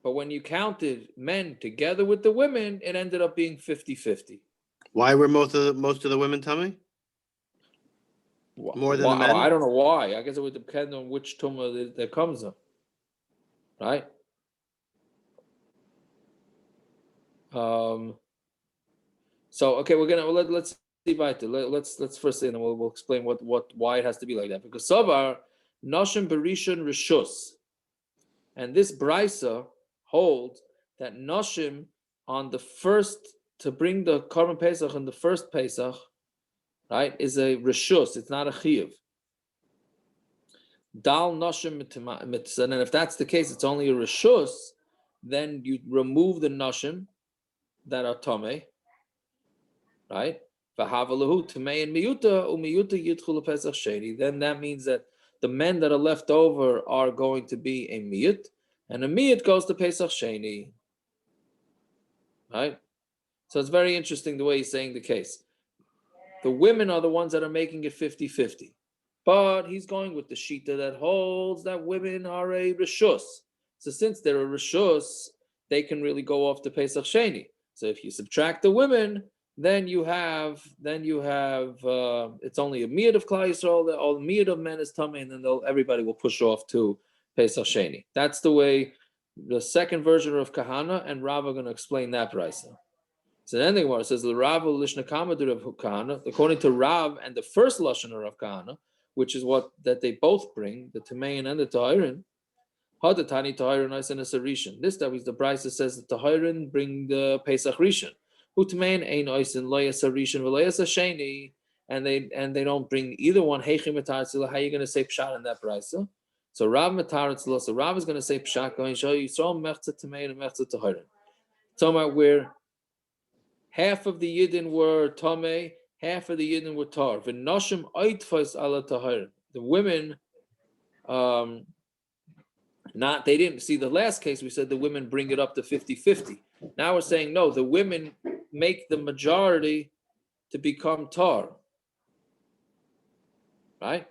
but when you counted men together with the women, it ended up being 50-50. Why were most of the women tamei? More than the men? I don't know why. I guess it would depend on which tumah that comes up. right? So okay, let's see weiter. Let's first say, and we'll explain why it has to be like that. Because Savar Nashim Berishon Rishus, and this brisa holds that Nashim on the first to bring the korban pesach on the first pesach, right, is a rishus. It's not a chiyuv. Dal Nashim mitzvah, and if that's the case, it's only a rishus. Then you remove the Nashim that are tameh, right? V'havalahu tamei and miyuta umiyuta yitchul pesach sheni. Then that means that the men that are left over are going to be a miyut, and a miyut goes to pesach sheni, right? So it's very interesting the way he's saying the case. The women are the ones that are making it 50-50, but he's going with the shita that holds that women are a rishus. So since they're a rishus, they can really go off to pesach sheni. So if you subtract the women, then you have it's only a miyut of Klal Yisrael, all the miyut of men is tamei, and then everybody will push off to pesach sheni. That's the way the second version of Kahana and Rav are going to explain that brisa. So then the Gemara says the Rav lishnakama of Kahana, according to Rav and the first lashon of Kahana, which is what that they both bring, the tamei and the tahorin. Hadatani tahorin and a rishon. This that was the brisa says the tahorin bring the pesach rishon. Utmein ein oisin loyas a rishon v'loyas a sheni, and they don't bring either one. Heichim matarzila. How are you going to say pshat in that brisa? So Rav matarzila. So Rav is going to say pshat going show you so mechza tamei and mechza tahorin. Talking about where half of the yidden were tamei, half of the yidden were tahor. V'noshim oitfas ala tahorin. The women, they didn't see the last case. We said the women bring it up to 50-50. Now we're saying no, the women make the majority to become tahor, right?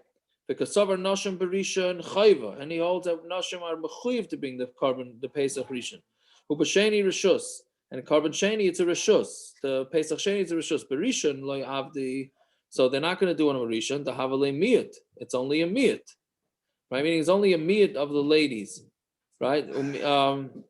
Because Savar Nashim Berishon Chayva, and he holds that Nashim are mechuyev to bring the korban, the Pesach Rishon. Ubasheni Rishus, and korban Sheni it's a Rishus. The Pesach Sheni is a Rishus. Berishon loy avdi, so they're not going to do an Rishon. The Havalei Miyut, it's only a Miyut, right? Meaning it's only a Miyut of the ladies, right? Umiyut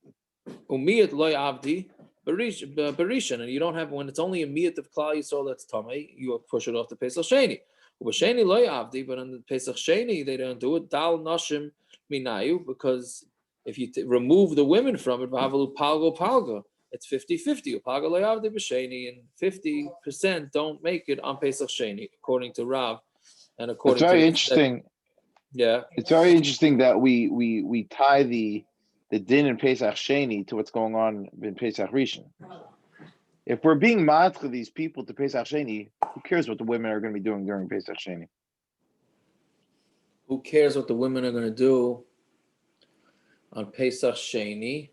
loy avdi. Berishon, and you don't have, when it's only a miyut of Klal Yisrael that's tamei, you push it off to Pesach Sheni. Sheni loy avdi, but on the Pesach Sheni they don't do it. Dal nashim minayu, because if you remove the women from it, v'havalu palgo, it's 50-50. Palgo loy avdi b'sheni, and 50% don't make it on Pesach Sheni, according to Rav, and according it's very to interesting. Yeah, it's very interesting that we tie the din in Pesach Sheni to what's going on in Pesach Rishon. If we're being mad for these people to Pesach Sheni, who cares what the women are going to be doing during Pesach Sheni? Who cares what the women are going to do on Pesach Sheni?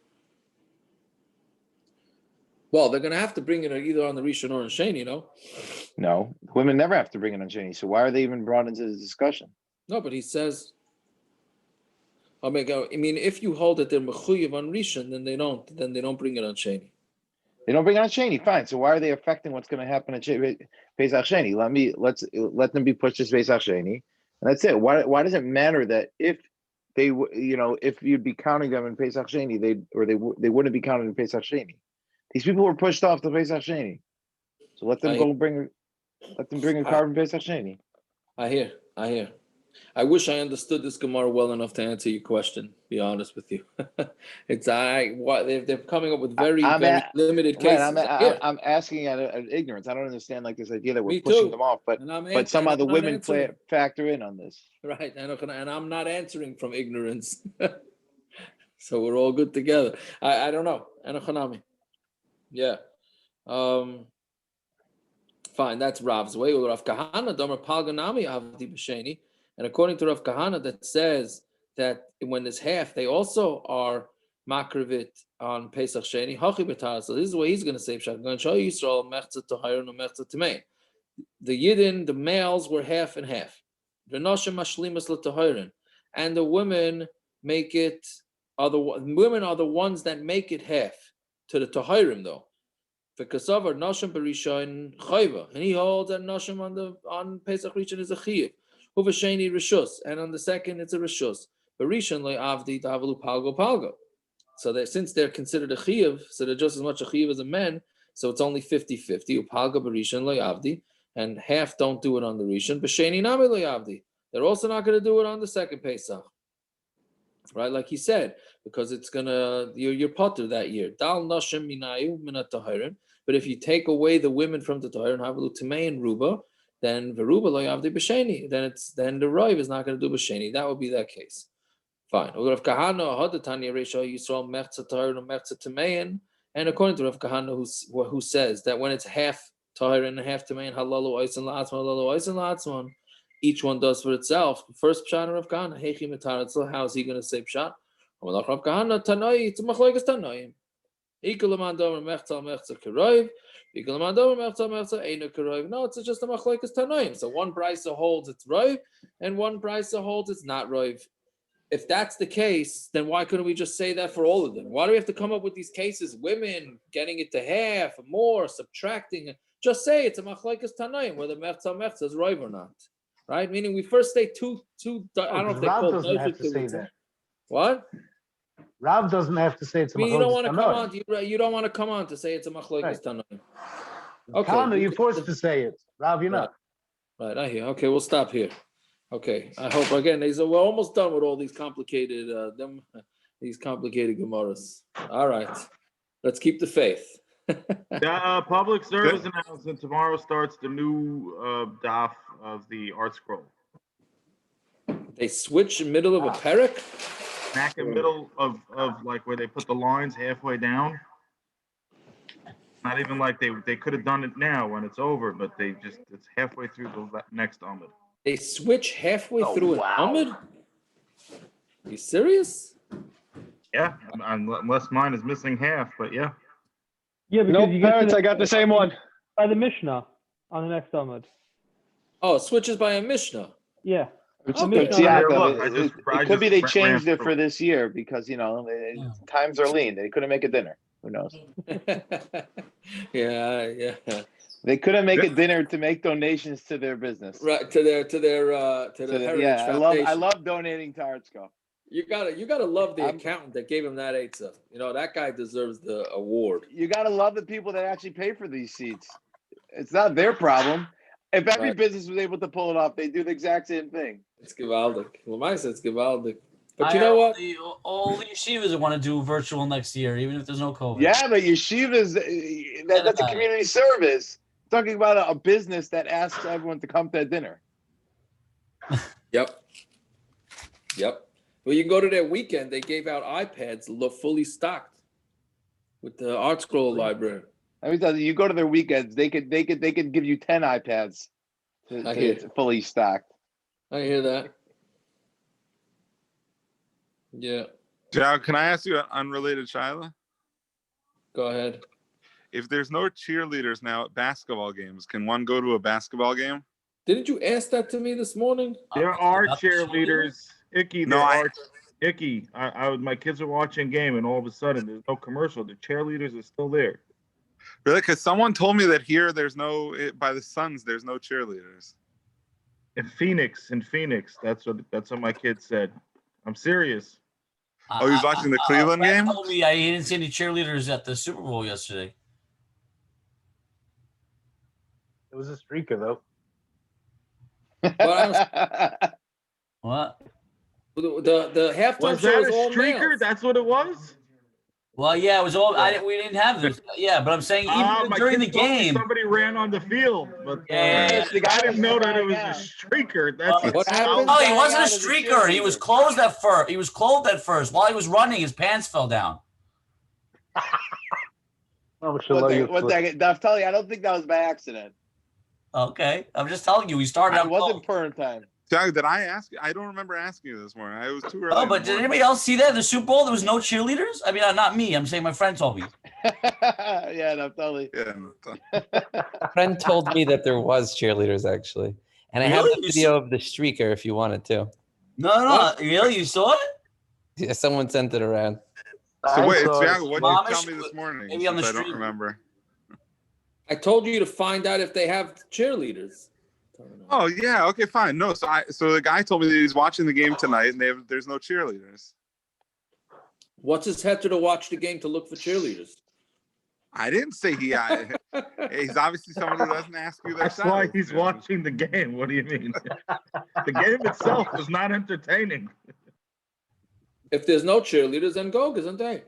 Well, they're going to have to bring it either on the Rishon or on Sheni, No, women never have to bring it on Sheni. So why are they even brought into the discussion? No, but he says, I mean, if you hold that they're mechuyev on Rishon, then they don't bring it on Sheni. They don't bring it on Sheni, fine. So why are they affecting what's going to happen at Pesach Sheni? Let them be pushed to Pesach Sheni, and that's it. Why does it matter that if they, if you'd be counting them in Pesach Sheni, they wouldn't be counted in Pesach Sheni. These people were pushed off to Pesach Sheni, so let them bring a korban Pesach Sheni. I hear. I wish I understood this Gemara well enough to answer your question. Be honest with you, they're coming up with very limited cases. Right, I'm asking out of ignorance. I don't understand this idea that we're pushing them off, but somehow the women factor in on this. Right, and I'm not answering from ignorance, so we're all good together. I don't know. Yeah, fine. That's Rav's way. Rav Kahana Domer Palganami Avdi B'Sheni. And according to Rav Kahana, that says that when there's half, they also are makrivit on Pesach Sheni. Hachi b'tar. So this is what he's going to say. I'm going to show you Yisrael mechza tahorin and mechza tamei. The yidden, the males were half and half. V'noshim mashlimas l'tahorin, and the women make it. Women are the ones that make it half to the tahorim though. V'kasavar noshim berishon chayva, and he holds that noshim on Pesach Rishon is a chiyuv. Uvasheni rishus, and on the second it's a rishus. Berishan le'avdi davelu palgo palgo. So that since they're considered a chiyuv, so they're just as much a chiyuv as a men, so it's only 50-50. Upalga berishan le'avdi, and half don't do it on the rishon. B'sheni nami le'avdi. They're also not going to do it on the second Pesach. Right, like he said, because it's you're potter that year. Dal nashim minayu minat tahirin. But if you take away the women from the tahor and have tamei and ruba, then veruba lo yavdi b'sheni. Then the Rav is not going to do b'sheni. That would be that case. Fine. Rav Kahana hadatanya reisha Yisrael mechza tahor and mechza tamei, and according to Rav Kahana, who says that when it's half tahor and half tamei and halalu oisin la'atzman halalu oisin la'atzman, each one does for itself. First pshat of Rav Kahana, heichi mitaratzel. How is he going to say pshat? Rav Kahana tanoi. It's a machlokes tanoim. No, it's just a machlokes tanoim. So one brisa holds it's roiv, and one brisa holds it's not roiv. If that's the case, then why couldn't we just say that for all of them? Why do we have to come up with these cases? Women getting it to half, more, subtracting. Just say it's a machlokes tanoim, whether mechza is roiv or not. Right? Meaning we first say two. I don't know if they call doesn't have to say that. What? Rav doesn't have to say it's a machlokes. You don't want to come on. You don't want to come on to say it's a machlokes tanoim. Okay. Kana, you're forced to say it. Rav, you're not. Right. I hear. Okay, we'll stop here. Okay. I hope again. We're almost done with all these complicated Gemaras. All right. Let's keep the faith. Public service announcement. Tomorrow starts the new daf of the art scroll. They switch in the middle of a parak? Smack in the middle of like where they put the lines halfway down. Not even like they could have done it now when it's over, but it's halfway through the next Amud. They switch halfway through an Amud? Are you serious? Yeah, unless mine is missing half, but yeah. Yeah, because you get I got the same one. By the Mishna on the next Amud. Oh, it switches by a Mishnah. Yeah. It It could be they changed it for this year because times are lean. They couldn't make a dinner. Who knows? Yeah. They couldn't make a dinner to make donations to their business. Right, to their heritage. Yeah, foundation. I love donating to Artsco. You gotta love the accountant that gave him that eitzah. That guy deserves the award. You gotta love the people that actually pay for these seats. It's not their problem. If every business was able to pull it off, they do the exact same thing. It's gewaldig. Lamaisa, it's gewaldig. But you know what? All the yeshivas want to do virtual next year, even if there's no COVID. Yeah, but yeshivas, that's a community service. Talking about a business that asks everyone to come to a dinner. Yep. Well, you can go to their weekend. They gave out iPads fully stocked with the Art Scroll library. Let me tell you, you go to their weekends, they could give you 10 iPads to fully stocked. I hear that. Yeah. Joe, can I ask you an unrelated shaila? Go ahead. If there's no cheerleaders now at basketball games, can one go to a basketball game? Didn't you ask that to me this morning? There are cheerleaders. Icky, Icky. My kids are watching game, and all of a sudden, there's no commercial. The cheerleaders are still there. Really? Because someone told me that here, by the Suns, there's no cheerleaders. In Phoenix, that's what my kid said. I'm serious. Oh, he was watching the Cleveland game? Told me he didn't see any cheerleaders at the Super Bowl yesterday. It was a streaker, though. What? The halftime was show that was a all streaker? males. That's what it was. Well, yeah, it was all. We didn't have this. Yeah, but I'm saying even during the game, somebody ran on the field. But yeah, I didn't know that it was a streaker. That's what happened. Oh, he wasn't a streaker. He was clothed at first. He was clothed at first. While he was running, his pants fell down. One second, Naftali, I don't think that was by accident. Okay, I'm just telling you, he started. It wasn't perm time. Doug, did I ask you? I don't remember asking you this morning. I was too early. Oh, but did anybody else see that in the Super Bowl? There was no cheerleaders. I mean, not me. I'm saying my friend told me. Yeah, Naftali. A friend told me that there was cheerleaders actually, and I have the video of the streaker if you wanted to. No, really? You saw it? Yeah, someone sent it around. So wait, Thiago, what did you tell me this morning? Maybe on the I street. don't remember. I told you to find out if they have cheerleaders. Oh yeah, okay, fine. No, so the guy told me that he's watching the game tonight, and there's no cheerleaders. What's his heter to watch the game to look for cheerleaders? I didn't say he. He's obviously someone who doesn't ask you their That's why salaries, he's you know? watching the game. What do you mean? The game itself is not entertaining. If there's no cheerleaders, then go, isn't they?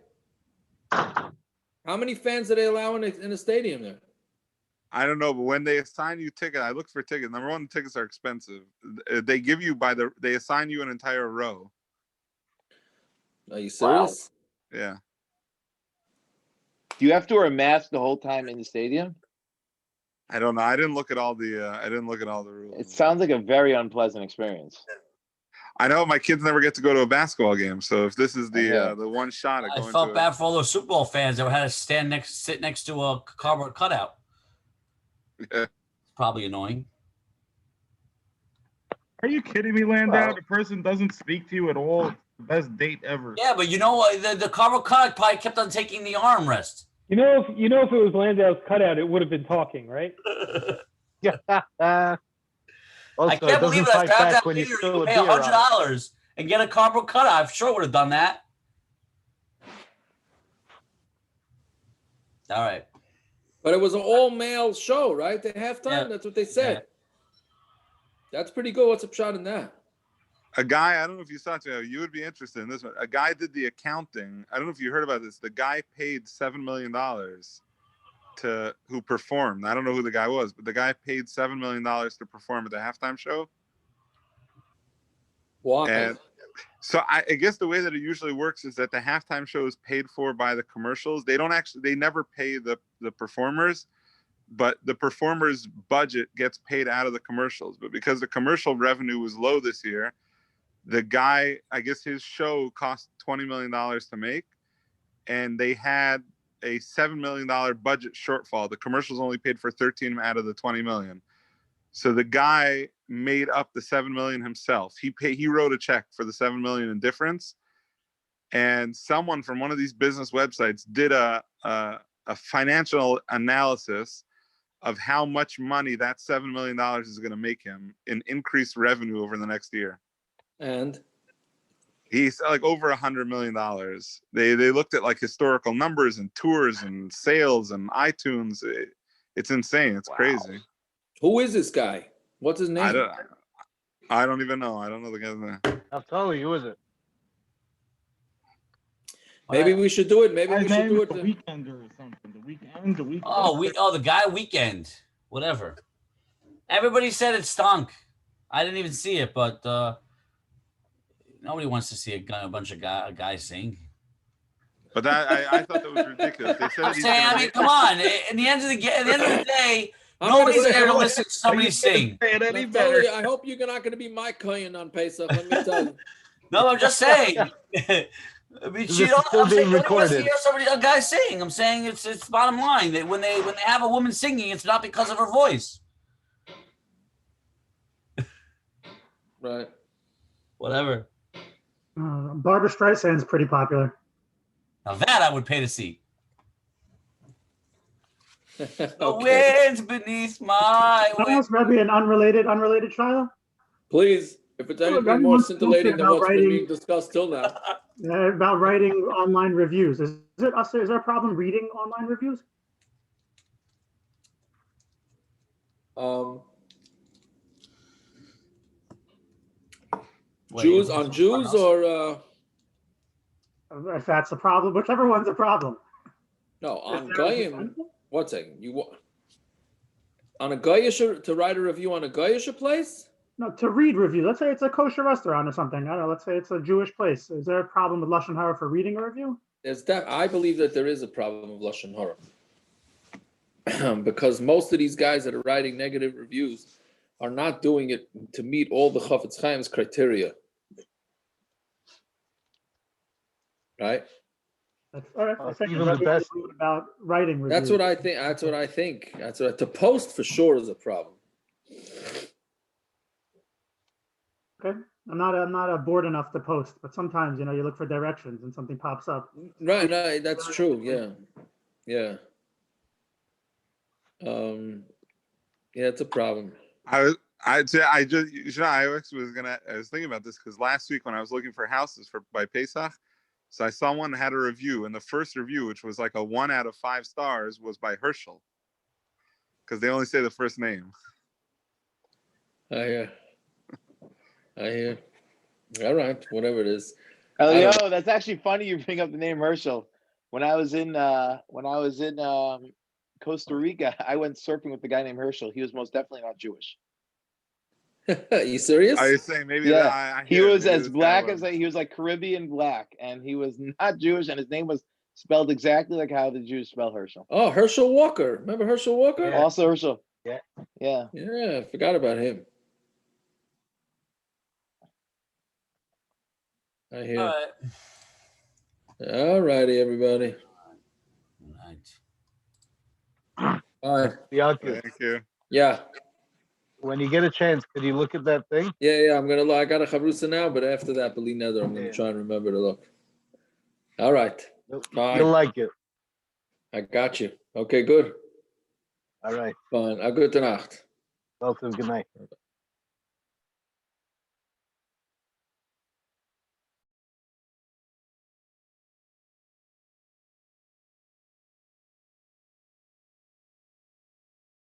How many fans do they allow in a stadium there? I don't know, but when they assign you ticket, I look for tickets. Number one, the tickets are expensive. They give you they assign you an entire row. Are you serious? Wow. Yeah. Do you have to wear a mask the whole time in the stadium? I don't know. I didn't look at all the rules. It sounds like a very unpleasant experience. I know my kids never get to go to a basketball game, so if this is the one shot at I going felt to bad for all those Super Bowl fans that had to sit next to a cardboard cutout. Yeah. It's probably annoying. Are you kidding me, Landau? The person doesn't speak to you at all. It's the best date ever. Yeah, but you know what? The cardboard cutout probably kept on taking the armrest. If it was Landau's cutout, it would have been talking, right? Yeah. Also, I can't believe it it. doesn't fight I back when you pay spill a beer on it. $100 and get a cardboard cutout. I'm sure would have done that. All right. But it was an all-male show, right? At halftime, Yeah. that's what they said. Yeah. That's pretty good. What's a shot in that? a guy. I don't know if you saw it. You would be interested in this one. A guy did the accounting. I don't know if you heard about this. The guy paid $7 million to who performed. I don't know who the guy was, but the guy paid $7 million to perform at the halftime show. Why? And so I guess the way that it usually works is that the halftime show is paid for by the commercials. They never pay the performers, but the performers' budget gets paid out of the commercials. But because the commercial revenue was low this year, the guy, I guess his show cost $20 million to make, and they had a $7 million budget shortfall. The commercials only paid for 13 out of the 20 million. So the guy made up the 7 million himself. He wrote a check for the 7 million in difference. And someone from one of these business websites did a financial analysis of how much money that $7 million is going to make him in increased revenue over the next year. And he's like over $100 million. They looked at like historical numbers and tours and sales and iTunes. It's insane. It's crazy. Who is this guy? What's his name? I don't even know. I don't know the guy's name. I'll tell you, who is it? Maybe we should do it. Maybe His we should name do is it. The Weekend or something. The Weekend. Oh, the guy Weekend. Whatever. Everybody said it stunk. I didn't even see it, but nobody wants to see a bunch of guys sing. But I thought that was ridiculous. They said I'm saying, I mean, come on. At the end of the day, nobody's there to listen to somebody sing. I hope you're not going to be my kohen on Pesach. Let me tell you. No, I'm just saying. I mean, This is still being recorded. A guy sing. I'm saying it's bottom line that when they have a woman singing, it's not because of her voice. Right. Whatever. Barbra Streisand's pretty popular. Now that I would pay to see. The winds beneath my Can I ask Rebbe an unrelated trial? Please, if it's anything more scintillating than what's been being discussed till now. About writing online reviews. Is there a problem reading online reviews? Jews on Jews or if that's a problem, whichever one's a problem. no on Goyim. What's it? You on a Goyish to write a review on a Goyish place? No, to read reviews. Let's say it's a kosher restaurant or something. I don't know. Let's say it's a Jewish place. Is there a problem with lashon hara for reading a review? I believe that there is a problem of lashon hara because most of these guys that are writing negative reviews are not doing it to meet all the Chafetz Chaim's criteria. Right? All right. Even the best about writing reviews. That's what I think. To post for sure is a problem. Okay. I'm not bored enough to post, but sometimes you look for directions and something pops up. Right, that's true. Yeah. Yeah, it's a problem. I I just, I was thinking about this because last week when I was looking for houses by Pesach, so I saw one that had a review, and the first review, which was like a 1 out of 5 stars, was by Herschel, because they only say the first name. I hear. All right, whatever it is. Yo, that's actually funny you bring up the name Herschel. When I was in Costa Rica, I went surfing with the guy named Herschel. He was most definitely not Jewish. You serious? I was saying maybe Yeah, that he was as black as he was like Caribbean black, and he was not Jewish, and his name was spelled exactly like how the Jews spell Herschel. Oh, Herschel Walker. Remember Herschel Walker? Yeah. Also Herschel. Yeah. Yeah. Yeah, I forgot about him. I hear. All right. All righty, everybody. All right. Bianca, Thank you. Yeah. when you get a chance, could you look at that thing? Yeah. I'm gonna look. I got a chavrusa now, but after that, Beli Nether, I'm gonna try and remember to look. All right. Fine. You'll like it. I got you. Okay, good. All right. Fine. A gute Nacht. Welcome. Good night.